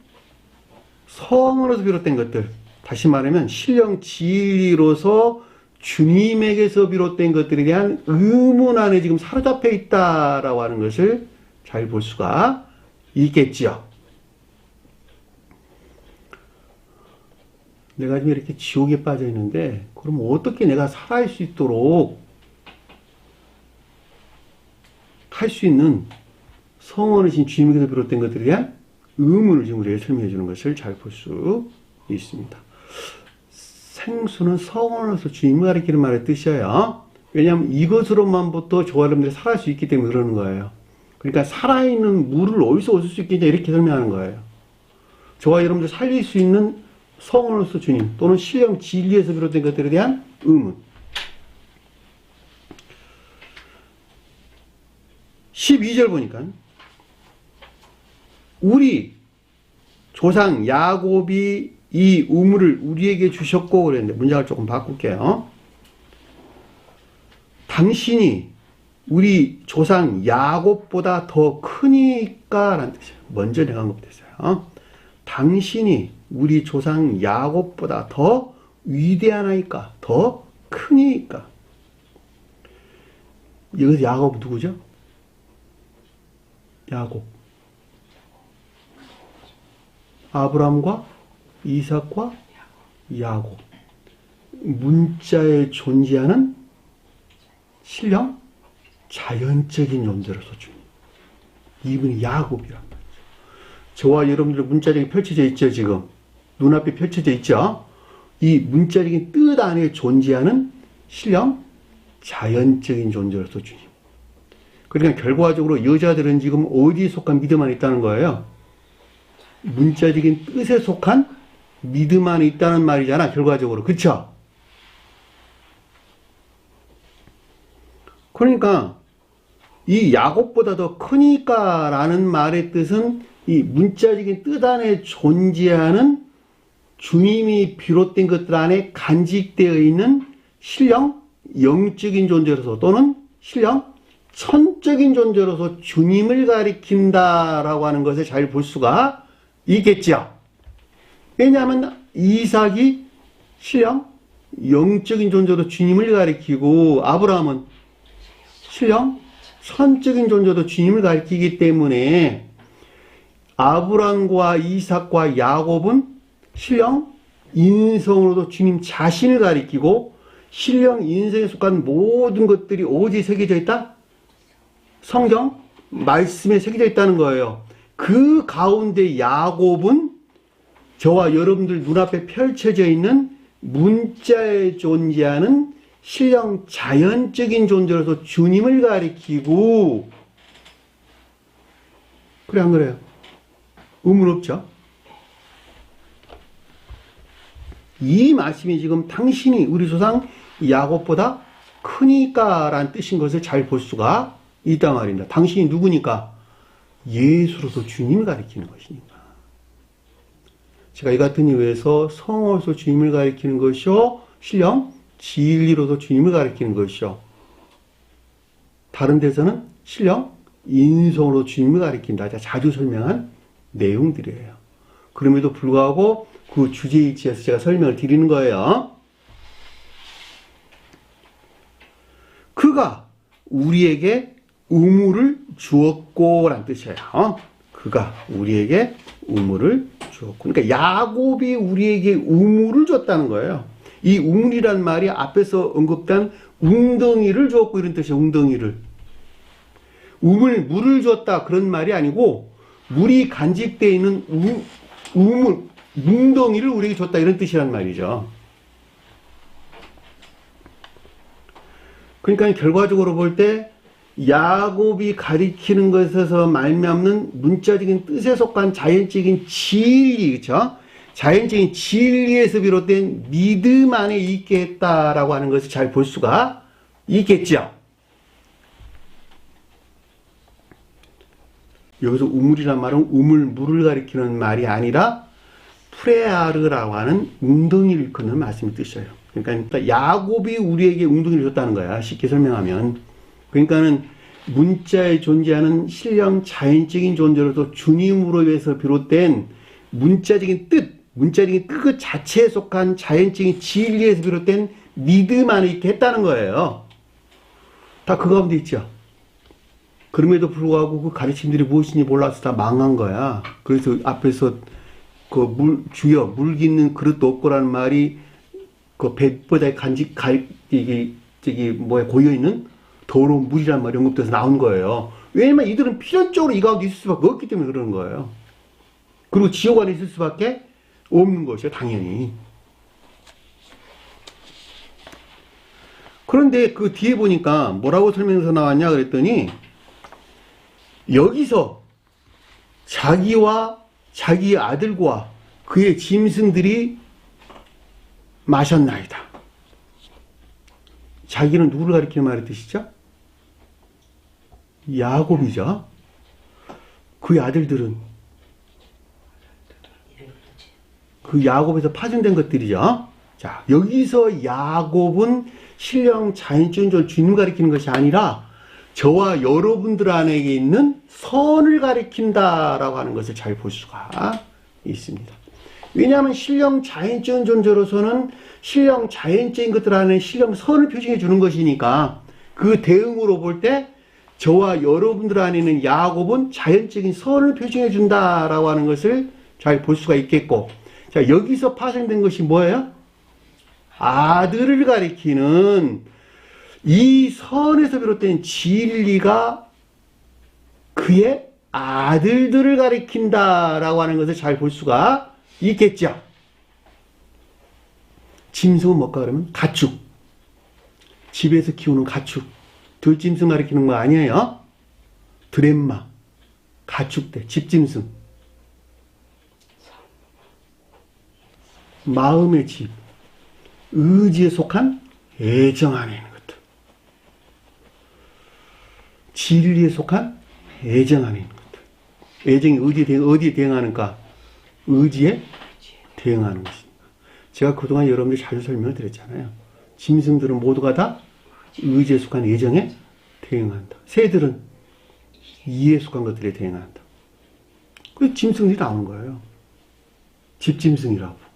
성으로서 비롯된 것들, 다시 말하면 신령 진리로서 주님에게서 비롯된 것들에 대한 의문 안에 지금 사로잡혀 있다라고 하는 것을 잘 볼 수가 있겠지요. 내가 지금 이렇게 지옥에 빠져 있는데 그럼 어떻게 내가 살아갈 수 있도록 할 수 있는 성원이신 주님에게서 비롯된 것들에 대한 의문을 지금 우리에게 설명해 주는 것을 잘 볼 수 있습니다. 생수는 성원으로서 주님을 가리키는 말의 뜻이에요. 왜냐하면 이것으로만부터 저와 여러분들이 살아갈 수 있기 때문에 그러는 거예요. 그러니까 살아있는 물을 어디서 얻을 수 있겠냐 이렇게 설명하는 거예요. 저와 여러분들 살릴 수 있는 성원으로서 주님 또는 신령 진리에서 비롯된 것들에 대한 의문. 12절 보니까 우리 조상 야곱이 이 우물을 우리에게 주셨고 그랬는데 문장을 조금 바꿀게요. 당신이 우리 조상 야곱보다 더 크니까 라는 뜻이에요. 먼저 내가 언급됐어요. 당신이 우리 조상 야곱보다 더 위대하나이까, 더 크니까. 여기서 야곱 누구죠? 야곱. 아브람과 이삭과 야곱. 문자에 존재하는 신령 자연적인 존재로서 주님. 이분이 야곱이란 말이죠. 저와 여러분들 문자적인 펼쳐져 있죠, 지금. 눈앞에 펼쳐져 있죠. 이 문자적인 뜻 안에 존재하는 신령 자연적인 존재로서 주님. 그러니까 결과적으로 여자들은 지금 어디에 속한 믿음 안에 있다는 거예요? 문자적인 뜻에 속한 믿음 안에 있다는 말이잖아, 결과적으로. 그쵸? 그러니까 이 야곱보다 더 크니까 라는 말의 뜻은 이 문자적인 뜻 안에 존재하는 주님이 비롯된 것들 안에 간직되어 있는 신령 영적인 존재로서 또는 신령 천적인 존재로서 주님을 가리킨다라고 하는 것을 잘 볼 수가 있겠죠. 왜냐하면 이삭이 신령 영적인 존재로 주님을 가리키고 아브라함은 신령 천적인 존재도 주님을 가리키기 때문에 아브람과 이삭과 야곱은 신령 인성으로도 주님 자신을 가리키고 신령 인성에 속한 모든 것들이 어디에 새겨져 있다? 성경 말씀에 새겨져 있다는 거예요. 그 가운데 야곱은 저와 여러분들 눈앞에 펼쳐져 있는 문자에 존재하는 신령 자연적인 존재로서 주님을 가리키고, 그래 안 그래요? 의문 없죠? 이 말씀이 지금 당신이 우리 조상 야곱보다 크니까 라는 뜻인 것을 잘 볼 수가 있단 말입니다. 당신이 누구니까? 예수로서 주님을 가리키는 것이니까. 제가 이 같은 이유에서 성어로서 주님을 가리키는 것이요, 신령 진리로서 주님을 가리키는 것이요, 다른 데서는 신령 인성으로 주님을 가리킨다. 자주 설명한 내용들이에요. 그럼에도 불구하고 그 주제일치에서 제가 설명을 드리는 거예요. 그가 우리에게 우물을 주었고 라는 뜻이에요. 그가 우리에게 우물을 주었고. 그러니까 야곱이 우리에게 우물을 줬다는 거예요. 이 우물이란 말이 앞에서 언급된 웅덩이를 주었고 이런 뜻이에요. 웅덩이를. 물을 줬다 그런 말이 아니고 물이 간직되어 있는 우물, 웅덩이를 우리에게 줬다 이런 뜻이란 말이죠. 그러니까 결과적으로 볼 때 야곱이 가리키는 것에서 말미암는 문자적인 뜻에 속한 자연적인 진리, 그렇죠? 자연적인 진리에서 비롯된 믿음 안에 있게 했다라고 하는 것을 잘 볼 수가 있겠죠. 여기서 우물이란 말은 물을 가리키는 말이 아니라 프레아르라고 하는 웅덩이를 일컫는 말씀이 뜻이에요. 그러니까 야곱이 우리에게 웅덩이를 줬다는 거야. 쉽게 설명하면. 그러니까는 문자에 존재하는 신령 자연적인 존재로서 주님으로 인해서 비롯된 문자적인 뜻 그 자체에 속한 자연적인 진리에서 비롯된 믿음 안에 있게 했다는 거예요. 다 그 가운데 있죠. 그럼에도 불구하고 그 가르침들이 무엇인지 몰라서 다 망한 거야. 그래서 앞에서 그 주여 물 깃는 그릇도 없고라는 말이 그 배보다 고여 있는 더러운 물이란 말이 언급돼서 나온 거예요. 왜냐면 이들은 필연적으로 이 가운데 있을 수밖에 없기 때문에 그러는 거예요. 그리고 지옥 안에 있을 수밖에 없는 것이요, 당연히. 그런데 그 뒤에 보니까 뭐라고 설명서 나왔냐 그랬더니 여기서 자기와 자기 아들과 그의 짐승들이 마셨나이다. 자기는 누구를 가리키는 말의 뜻이죠? 야곱이죠. 그의 아들들은 그 야곱에서 파생된 것들이죠. 자, 여기서 야곱은 신령 자연주의적으로 주님 가리키는 것이 아니라 저와 여러분들 안에 있는 선을 가리킨다라고 하는 것을 잘 볼 수가 있습니다. 왜냐하면 신령 자연적인 존재로서는 신령 자연적인 것들 안에 신령 선을 표시해 주는 것이니까 그 대응으로 볼 때 저와 여러분들 안에 있는 야곱은 자연적인 선을 표시해 준다라고 하는 것을 잘 볼 수가 있겠고, 자, 여기서 파생된 것이 뭐예요? 아들을 가리키는 이 선에서 비롯된 진리가 그의 아들들을 가리킨다라고 하는 것을 잘 볼 수가 있겠죠. 짐승은 뭘까 그러면? 가축. 집에서 키우는 가축. 들짐승 가리키는 거 아니에요? 드렘마. 가축대. 집짐승. 마음의 집. 의지에 속한 애정 안에 있는 것들. 진리에 속한 애정 안에 있는 것들. 애정이 어디에 대응하는가? 의지에 대응하는 것입니다. 제가 그동안 여러분들 자주 설명을 드렸잖아요. 짐승들은 모두가 다 의지에 속한 애정에 대응한다. 새들은 이에 속한 것들에 대응한다. 그래서 짐승들이 나온 거예요. 집짐승이라고.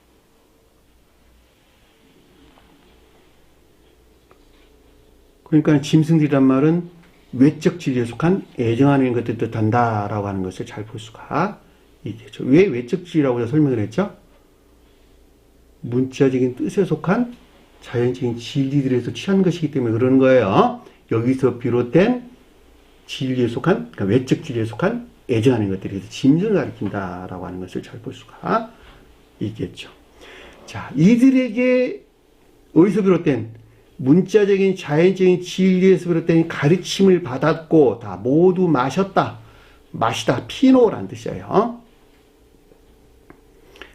그러니까 짐승들이란 말은 외적 진리에 속한 애정 안에 있는 것들을 뜻한다라고 하는 것을 잘 볼 수가 있겠죠. 왜 외적 진리라고 설명을 했죠? 문자적인 뜻에 속한 자연적인 진리들에서 취한 것이기 때문에 그러는 거예요. 여기서 비롯된 진리에 속한, 그러니까 외적 진리에 속한 애정 안에 있는 것들이 짐승을 가리킨다라고 하는 것을 잘 볼 수가 있겠죠. 자, 이들에게 어디서 비롯된 문자적인 자연적인 진리에서 비롯된 가르침을 받았고 다 모두 마셨다. 마시다. 피노라는 뜻이에요.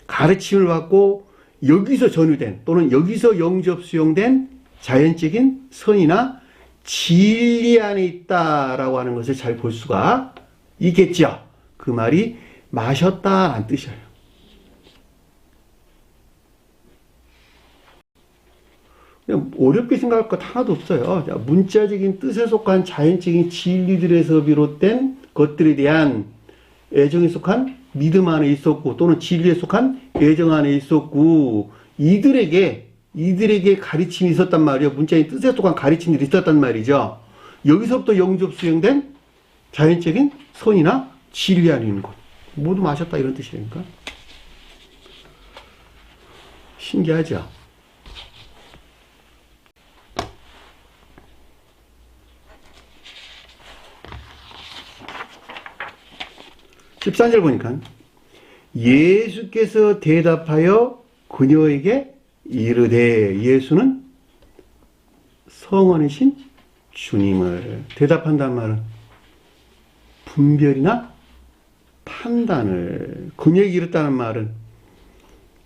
가르침을 받고 여기서 전유된 또는 여기서 영접 수용된 자연적인 선이나 진리 안에 있다라고 하는 것을 잘 볼 수가 있겠죠. 그 말이 마셨다라는 뜻이에요. 그냥 어렵게 생각할 것 하나도 없어요. 자, 문자적인 뜻에 속한 자연적인 진리들에서 비롯된 것들에 대한 애정에 속한 믿음 안에 있었고 또는 진리에 속한 애정 안에 있었고 이들에게 가르침이 있었단 말이에요. 문자의 뜻에 속한 가르침들이 있었단 말이죠. 여기서부터 영접 수용된 자연적인 선이나 진리 안에 있는 것 모두 마셨다 이런 뜻이니까 신기하죠. 13절 보니까 예수께서 대답하여 그녀에게 이르되 예수는 성원이신 주님을 대답한다는 말은 분별이나 판단을 그녀에게 이르다는 말은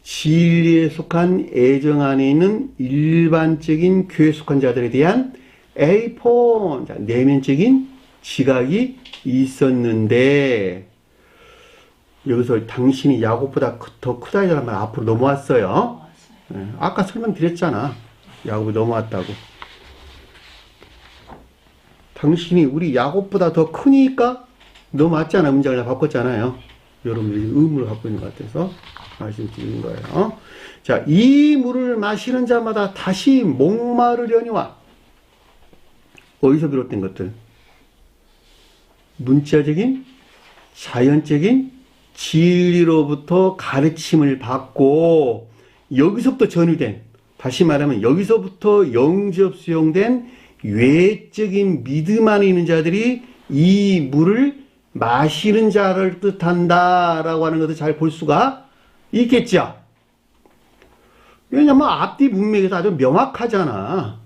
진리에 속한 애정 안에 있는 일반적인 교회에 속한 자들에 대한 에이폰 내면적인 지각이 있었는데 여기서 당신이 야곱보다 더 크다 이라는 말 앞으로 넘어왔어요. 네, 아까 설명드렸잖아. 야곱이 넘어왔다고. 당신이 우리 야곱보다 더 크니까 넘어왔잖아. 문장을 다 바꿨잖아요. 여러분들이 의문을 갖고 있는 것 같아서 말씀드리는 거예요. 자, 이 물을 마시는 자마다 다시 목마르려니와 어디서 비롯된 것들? 문자적인 자연적인 진리로부터 가르침을 받고 여기서부터 전유된 다시 말하면 여기서부터 영접 수용된 외적인 믿음 안에 있는 자들이 이 물을 마시는 자를 뜻한다라고 하는 것을 잘 볼 수가 있겠죠. 왜냐면 앞뒤 문맥에서 아주 명확하잖아.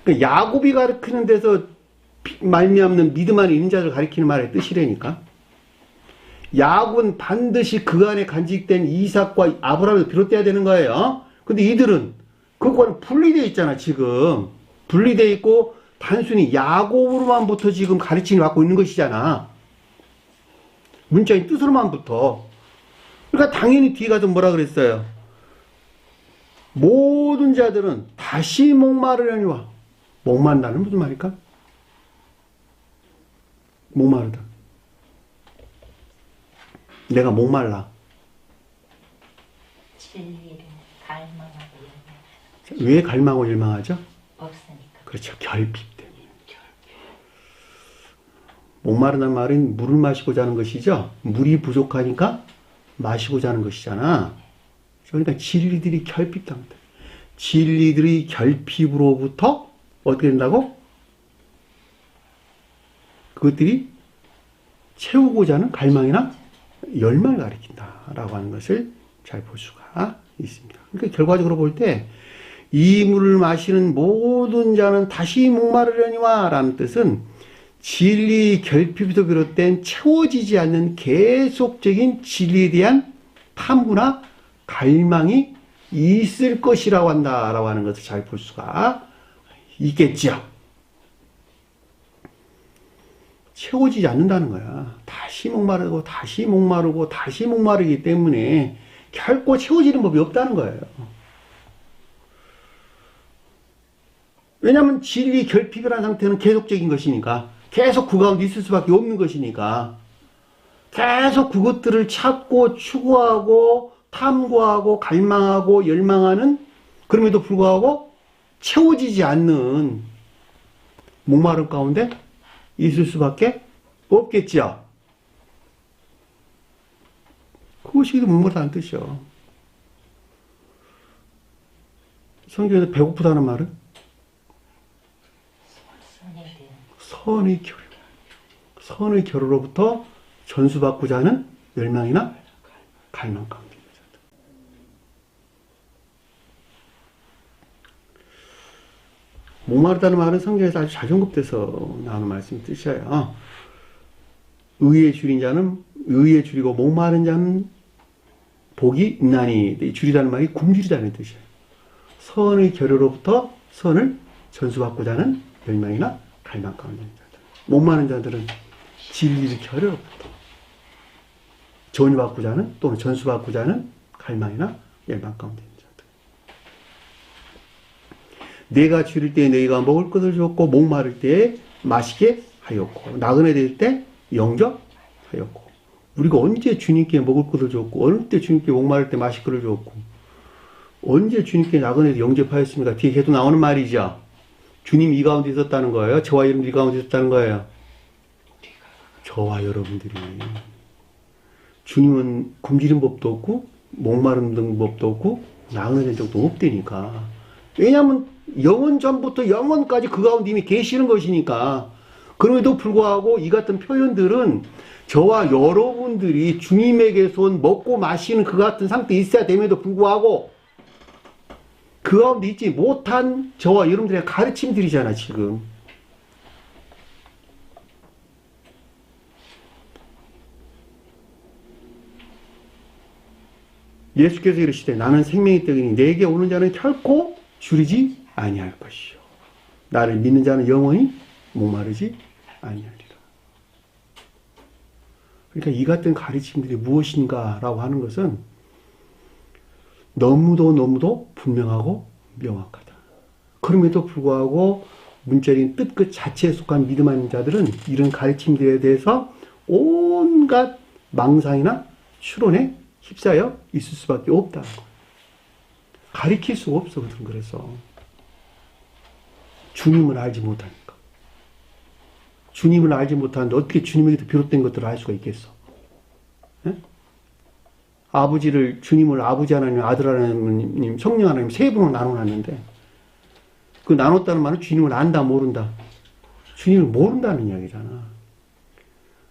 그러니까 야곱이 가르치는 데서 말미암는 믿음 안에 있는 자를 가리키는 말의 뜻이라니까. 야곱은 반드시 그 안에 간직된 이삭과 아브라함을 비롯돼야 되는 거예요. 근데 이들은 그거는 분리되어 있잖아. 지금 분리되어 있고 단순히 야곱으로만부터 지금 가르침을 받고 있는 것이잖아. 문자인 뜻으로만부터. 그러니까 당연히 뒤에 가서 뭐라 그랬어요? 모든 자들은 다시 목마르려니와. 목마른다는 무슨 말일까? 목마르다. 내가 목말라. 진리를 갈망하고 열망하죠. 왜 갈망하고 열망하죠? 없으니까. 그렇죠. 결핍 때문에. 목마르다는 말은 물을 마시고 자는 것이죠. 물이 부족하니까 마시고 자는 것이잖아. 그러니까 진리들이 결핍당한다. 진리들이 결핍으로부터 어떻게 된다고? 그것들이 채우고자 하는 갈망이나 열망을 가리킨다라고 하는 것을 잘 볼 수가 있습니다. 그러니까 결과적으로 볼 때 이 물을 마시는 모든 자는 다시 목마르려니와 라는 뜻은 진리 결핍에서 비롯된 채워지지 않는 계속적인 진리에 대한 탐구나 갈망이 있을 것이라고 한다라고 하는 것을 잘 볼 수가 있겠죠. 채워지지 않는다는 거야. 다시 목마르고 다시 목마르고 다시 목마르기 때문에 결코 채워지는 법이 없다는 거예요. 왜냐하면 진리 결핍이라는 상태는 계속적인 것이니까, 계속 그 가운데 있을 수밖에 없는 것이니까, 계속 그것들을 찾고 추구하고 탐구하고 갈망하고 열망하는, 그럼에도 불구하고 채워지지 않는 목마름 가운데 있을 수밖에 없겠죠. 그것이 목마르다는 뜻이요. 성경에서 배고프다는 말은 선의 결여. 선의 결여로부터 전수받고자 하는 열망이나 갈망 가운데 있는 자들. 목마르다는 말은 성경에서 아주 잘 언급돼서 나오는 말씀 뜻이에요. 의에 줄인 자는 의에 줄이고 목마른 자는 복이 있나니. 줄이다는 말이 굶주리다는 뜻이에요. 선의 결여로부터 선을 전수받고자 하는 열망이나 갈망 가운데 있는 자들. 목마른 자들은 진리의 결여로부터 전유받고자 하는 또는 전수받고자 하는 갈망이나 열망 가운데 있는 자들. 내가 줄일 때에 너희가 먹을 것을 줬고 목마를 때에 마시게 하였고 나그네 될 때 영접하였고. 우리가 언제 주님께 먹을 것을 줬고 어느 때 주님께 목마를 때 마실 것을 줬고 언제 주님께 나그네 영접하였습니까? 뒤에 계속 나오는 말이죠. 주님 이 가운데 있었다는 거예요. 저와 여러분들이 이 가운데 있었다는 거예요. 저와 여러분들이. 주님은 굶주린 법도 없고 목마른 법도 없고 나그네 된 적도 없다니까. 왜냐하면 영원 전부터 영원까지 그 가운데 이미 계시는 것이니까. 그럼에도 불구하고 이 같은 표현들은 저와 여러분들이 주님에게서 먹고 마시는 그 같은 상태에 있어야 됨에도 불구하고 그 가운데 있지 못한 저와 여러분들의 가르침들이잖아, 지금. 예수께서 이르시되 나는 생명의 떡이니 내게 오는 자는 결코 줄이지 아니할 것이요. 나를 믿는 자는 영원히 목마르지 아니하리라. 그러니까 이 같은 가르침들이 무엇인가라고 하는 것은 너무도 분명하고 명확하다. 그럼에도 불구하고 문자적인 뜻 그 자체에 속한 믿음 아닌 자들은 이런 가르침들에 대해서 온갖 망상이나 추론에 휩싸여 있을 수밖에 없다는 거예요. 가리킬 수가 없거든. 그래서 주님을 알지 못하니까. 주님을 알지 못하는데 어떻게 주님에게서 비롯된 것들을 알 수가 있겠어? 네? 아버지를 주님을 아버지 하나님, 아들 하나님, 성령 하나님 세 분으로 나눠놨는데 그 나눴다는 말은 주님을 안다 모른다. 주님을 모른다는 이야기잖아.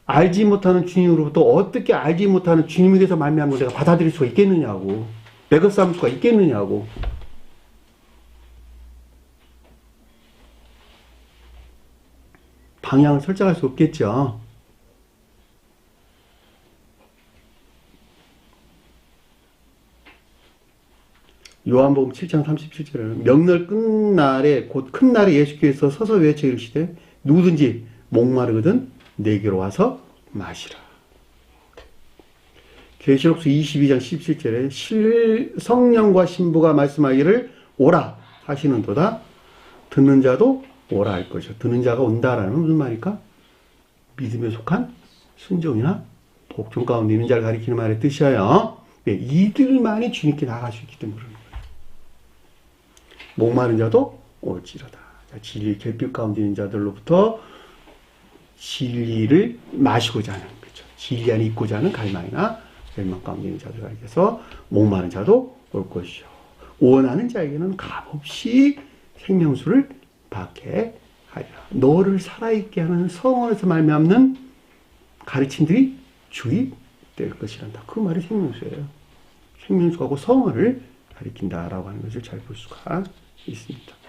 알지 못하는 주님으로부터 어떻게 알지 못하는 주님에게서 말미암은 내가 받아들일 수가 있겠느냐고. 맥을 쌓을 수가 있겠느냐고. 방향을 설정할 수 없겠죠. 요한복음 7장 37절에는 명절 끝날에 곧 큰 날에 예수께서 서서 외쳐 이르시되 누구든지 목마르거든 내게로 와서 마시라. 계시록서 22장 17절에 성령과 신부가 말씀하기를 오라 하시는도다. 듣는 자도 오라 할 것이요. 듣는 자가 온다라는 무슨 말일까? 믿음에 속한 순종이나 복종 가운데 있는 자를 가리키는 말의 뜻이에요. 네, 이들만이 주님께 나갈 수 있기 때문에 그러는 거예요. 목마른 자도 올지로다. 진리 결핍 가운데 있는 자들로부터 진리를 마시고자 하는 거죠. 진리 안에 있고자 하는 갈망이나 멸망 가운데 있는 자들 가리켜서 목마른 자도 올 것이요. 원하는 자에게는 값없이 생명수를 받게 하리라. 너를 살아있게 하는 성원에서 말미암는 가르침들이 주입될 것이란다. 그 말이 생명수예요. 생명수하고 성원을 가리킨다라고 하는 것을 잘 볼 수가 있습니다.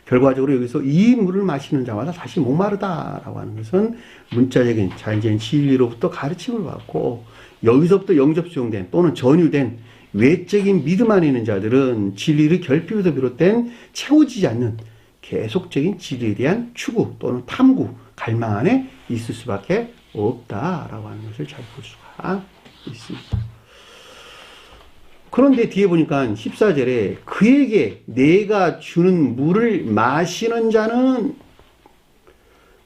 결과적으로 여기서 이 물을 마시는 자마다 다시 목마르다라고 하는 것은 문자적인 자연적인 진리로부터 가르침을 받고 여기서부터 영접 수용된 또는 전유된 외적인 믿음 안에 있는 자들은 진리를 결핍에서 비롯된 채워지지 않는 계속적인 진리에 대한 추구 또는 탐구, 갈망 안에 있을 수밖에 없다라고 하는 것을 잘 볼 수가 있습니다. 그런데 뒤에 보니까 14절에 그에게 내가 주는 물을 마시는 자는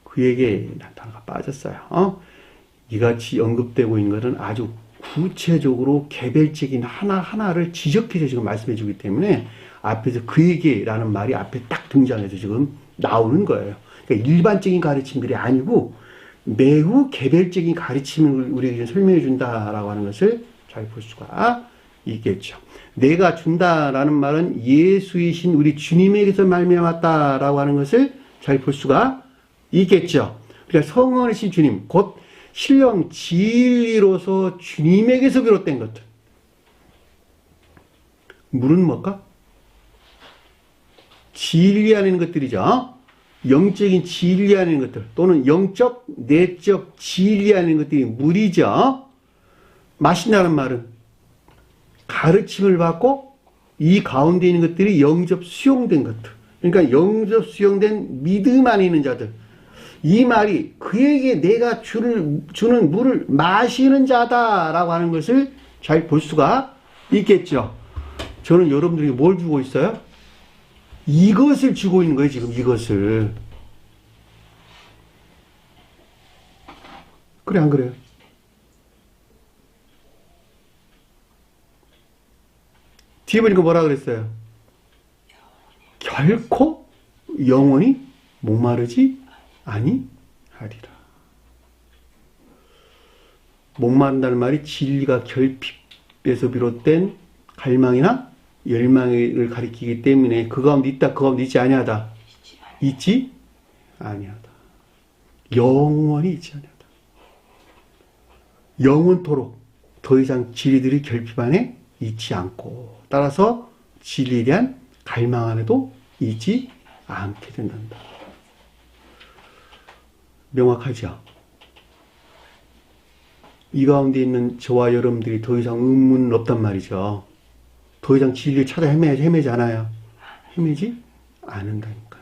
그에게 단어가 빠졌어요. 이같이 언급되고 있는 것은 아주 구체적으로 개별적인 하나하나를 지적해서 지금 말씀해 주기 때문에 앞에서 그에게라는 말이 앞에 딱 등장해서 지금 나오는 거예요. 그러니까 일반적인 가르침들이 아니고 매우 개별적인 가르침을 우리에게 설명해 준다라고 하는 것을 잘 볼 수가 있겠죠. 내가 준다라는 말은 예수이신 우리 주님에게서 말미암았다라고 하는 것을 잘 볼 수가 있겠죠. 그러니까 성원이신 주님, 곧 신령 진리로서 주님에게서 비롯된 것들. 물은 뭘까? 진리 안에 있는 것들이죠. 영적인 진리 안에 있는 것들 또는 영적, 내적 진리 안에 있는 것들이 물이죠. 마신다는 말은 가르침을 받고 이 가운데 있는 것들이 영접 수용된 것들. 그러니까 영접 수용된 믿음 안에 있는 자들. 이 말이 그에게 내가 주는 물을 마시는 자다라고 하는 것을 잘 볼 수가 있겠죠. 저는 여러분들에게 뭘 주고 있어요? 이것을 주고 있는 거예요, 지금 이것을. 그래, 안 그래요? 뒤에 보니까 뭐라 그랬어요? 결코 영원히 목마르지 아니하리라. 목마른다는 말이 진리가 결핍에서 비롯된 갈망이나 열망을 가리키기 때문에 그 가운데 있다, 그 가운데 있지 아니하다. 있지 아니하다. 영원히 있지 아니하다. 영원토록 더 이상 진리들이 결핍 안에 있지 않고 따라서 진리에 대한 갈망 안에도 있지 않게 된단다. 명확하죠? 이 가운데 있는 저와 여러분들이 더 이상 의문은 없단 말이죠. 더 이상 진리를 찾아 헤매지 않아요. 헤매지 않는다니까.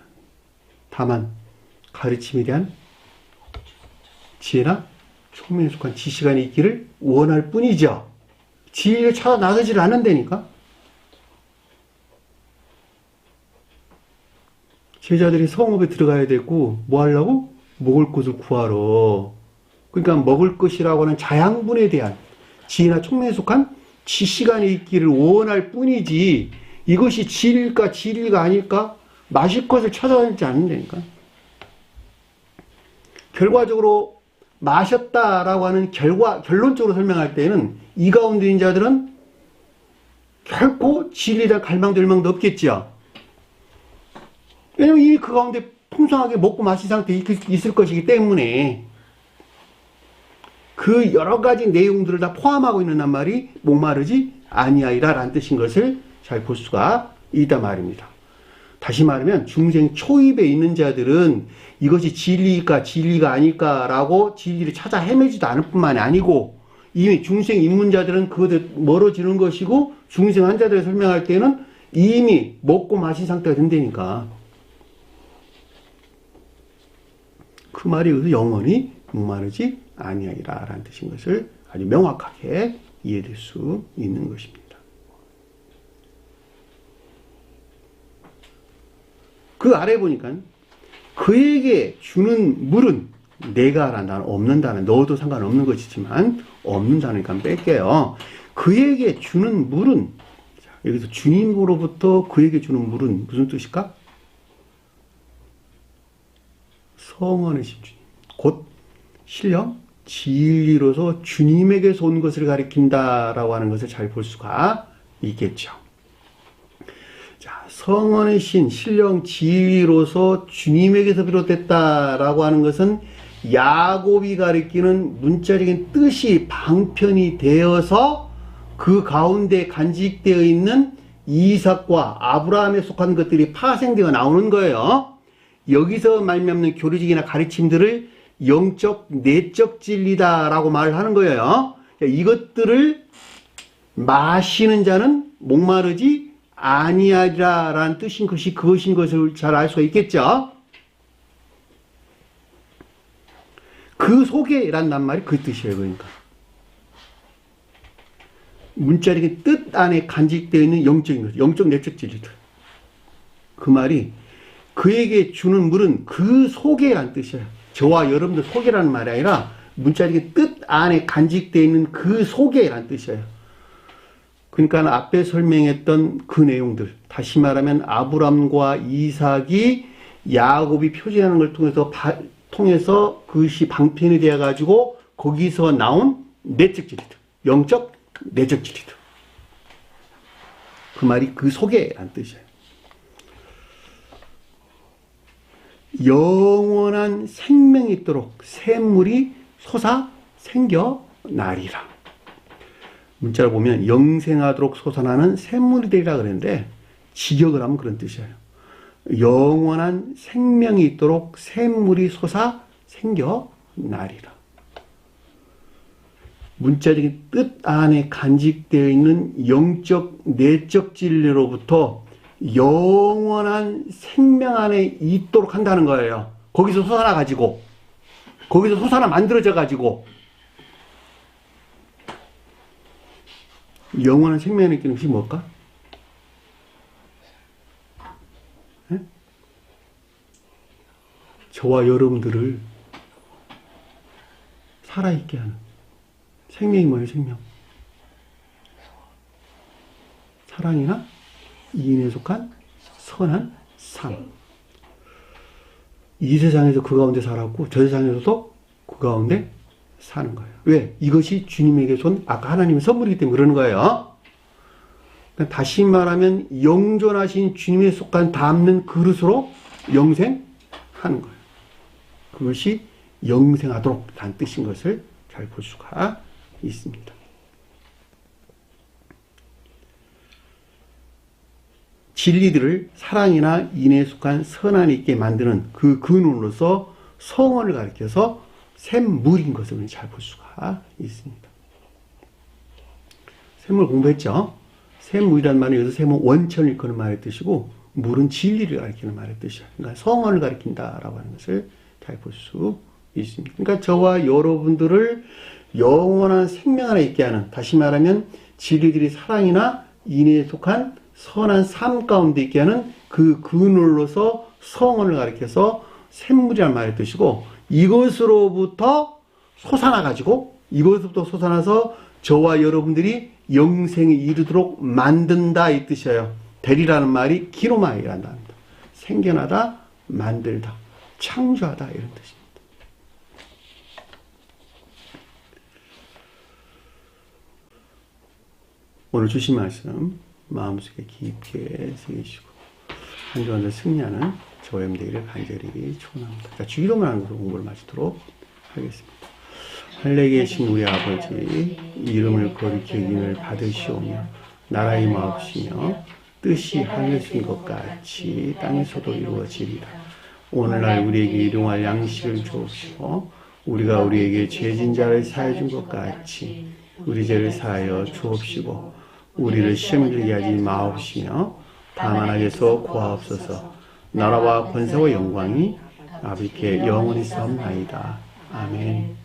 다만 가르침에 대한 지혜나 총명에 속한 지식 안에 있기를 원할 뿐이죠. 진리를 찾아 나서질 않는다니까. 제자들이 성읍에 들어가야 되고 뭐 하려고? 먹을 것을 구하러. 그러니까 먹을 것이라고 하는 자양분에 대한 지혜나 총명에 속한 지식 안에 있기를 원할 뿐이지 이것이 진리일까 진리가 아닐까? 마실 것을 찾아다니지 않는다니까. 결과적으로 마셨다라고 하는 결론적으로 설명할 때는 이 가운데 있는 자들은 결코 진리에 대한 갈망도 열망도 없겠죠. 왜냐면 이미 그 가운데 풍성하게 먹고 마신 상태에 있을 것이기 때문에 그 여러 가지 내용들을 다 포함하고 있는 한 말이 목마르지 아니하리라 라는 뜻인 것을 잘 볼 수가 있단 말입니다. 다시 말하면 중생 초입에 있는 자들은 이것이 진리일까 진리가 아닐까라고 진리를 찾아 헤매지도 않을 뿐만이 아니고 이미 중생 입문자들은 그것에 멀어지는 것이고 중생 환자들을 설명할 때는 이미 먹고 마신 상태가 된다니까. 그 말이 여기서 영원히 목마르지 아니하리라 라는 뜻인 것을 아주 명확하게 이해될 수 있는 것입니다. 그 아래 보니까 그에게 주는 물은 내가라는 단어, 없는 단어, 넣어도 상관없는 것이지만 없는 단어니까 뺄게요. 그에게 주는 물은, 자, 여기서 주님으로부터 그에게 주는 물은 무슨 뜻일까? 성원이신 주님, 곧 신령 진리로서 주님에게서 온 것을 가리킨다라고 하는 것을 잘 볼 수가 있겠죠. 자, 성원의 신, 신령 진리로서 주님에게서 비롯됐다라고 하는 것은 야곱이 가리키는 문자적인 뜻이 방편이 되어서 그 가운데 간직되어 있는 이삭과 아브라함에 속한 것들이 파생되어 나오는 거예요. 여기서 말미암는 교리적이나 가르침들을 영적, 내적 진리다라고 말을 하는 거예요. 이것들을 마시는 자는 목마르지 아니하리라라는 뜻인 것이 그것인 것을 잘 알 수가 있겠죠. 그 속에란 낱말이 그 뜻이에요. 그러니까 문자적인 뜻 안에 간직되어 있는 영적인 것, 영적 내적 진리들. 그 말이 그에게 주는 물은 그 속에란 뜻이에요. 저와 여러분들 속에라는 말이 아니라 문자적인 뜻 안에 간직되어 있는 그 속에란 뜻이에요. 그러니까 앞에 설명했던 그 내용들, 다시 말하면 아브람과 이삭이 야곱이 표지하는 걸 통해서 그것이 방편이 되어 가지고 거기서 나온 내적 진리들, 영적 내적 진리들. 그 말이 그 속에란 뜻이에요. 영원한 생명이 있도록 샘물이 솟아 생겨나리라. 문자를 보면 영생하도록 솟아나는 샘물이 되리라 그랬는데 직역을 하면 그런 뜻이에요. 영원한 생명이 있도록 샘물이 솟아 생겨나리라. 문자적인 뜻 안에 간직되어 있는 영적 내적 진리로부터 영원한 생명 안에 있도록 한다는 거예요. 거기서 솟아나 가지고, 거기서 솟아나 만들어져 가지고 영원한 생명을 느끼는 것이 뭘까? 네? 저와 여러분들을 살아있게 하는 생명이 뭐예요? 생명. 사랑이나 이인에 속한 선한 삶. 이 세상에서 그 가운데 살았고 저 세상에서도 그 가운데 사는 거예요. 왜? 이것이 주님에게 준 아까 하나님의 선물이기 때문에 그러는 거예요. 그러니까 다시 말하면 영존하신 주님에 속한 담는 그릇으로 영생하는 거예요. 그것이 영생하도록 라는 뜻인 것을 잘 볼 수가 있습니다. 진리들을 사랑이나 인애에 속한 선한에 있게 만드는 그 근원으로서 성원을 가리켜서 샘물인 것을 잘 볼 수가 있습니다. 샘물 공부했죠? 샘물이란 말은 여기서 샘은 원천을 일컫는 말의 뜻이고 물은 진리를 가리키는 말의 뜻이에요. 그러니까 성원을 가리킨다라고 하는 것을 잘 볼 수 있습니다. 그러니까 저와 여러분들을 영원한 생명 안에 있게 하는, 다시 말하면 진리들이 사랑이나 인애에 속한 선한 삶 가운데 있게 하는 그 근원으로서 성원을 가리켜서 샘물이란 말의 뜻이고 이것으로부터 솟아나가지고 이것으로부터 솟아나서 저와 여러분들이 영생에 이르도록 만든다 이 뜻이에요. 되리라는 말이 기노마이라는 단어입니다. 생겨나다, 만들다, 창조하다 이런 뜻입니다. 오늘 주신 말씀 마음속에 깊게 새기시고 한 주간도 승리하는 저와 여러분 되기를 간절히 축원합니다. 자, 주기도문 하는 것으로 공부를 마치도록 하겠습니다. 하늘에 계신 우리 아버지, 이름을 거룩히 여김을 받으시오며 나라의 마옵시며 뜻이 하늘에서 이룬 것 같이 땅에서도 이루어지리라. 오늘날 우리에게 일용할 양식을 주옵시고 우리가 우리에게 죄진 자를 사하여 준 것 같이 우리 죄를 사하여 주옵시고 우리를 시험에 들게 하지 마옵시며 다만 악에서 구하옵소서. 나라와 권세와 영광이 아버지께 영원히 싸움나이다. 아멘.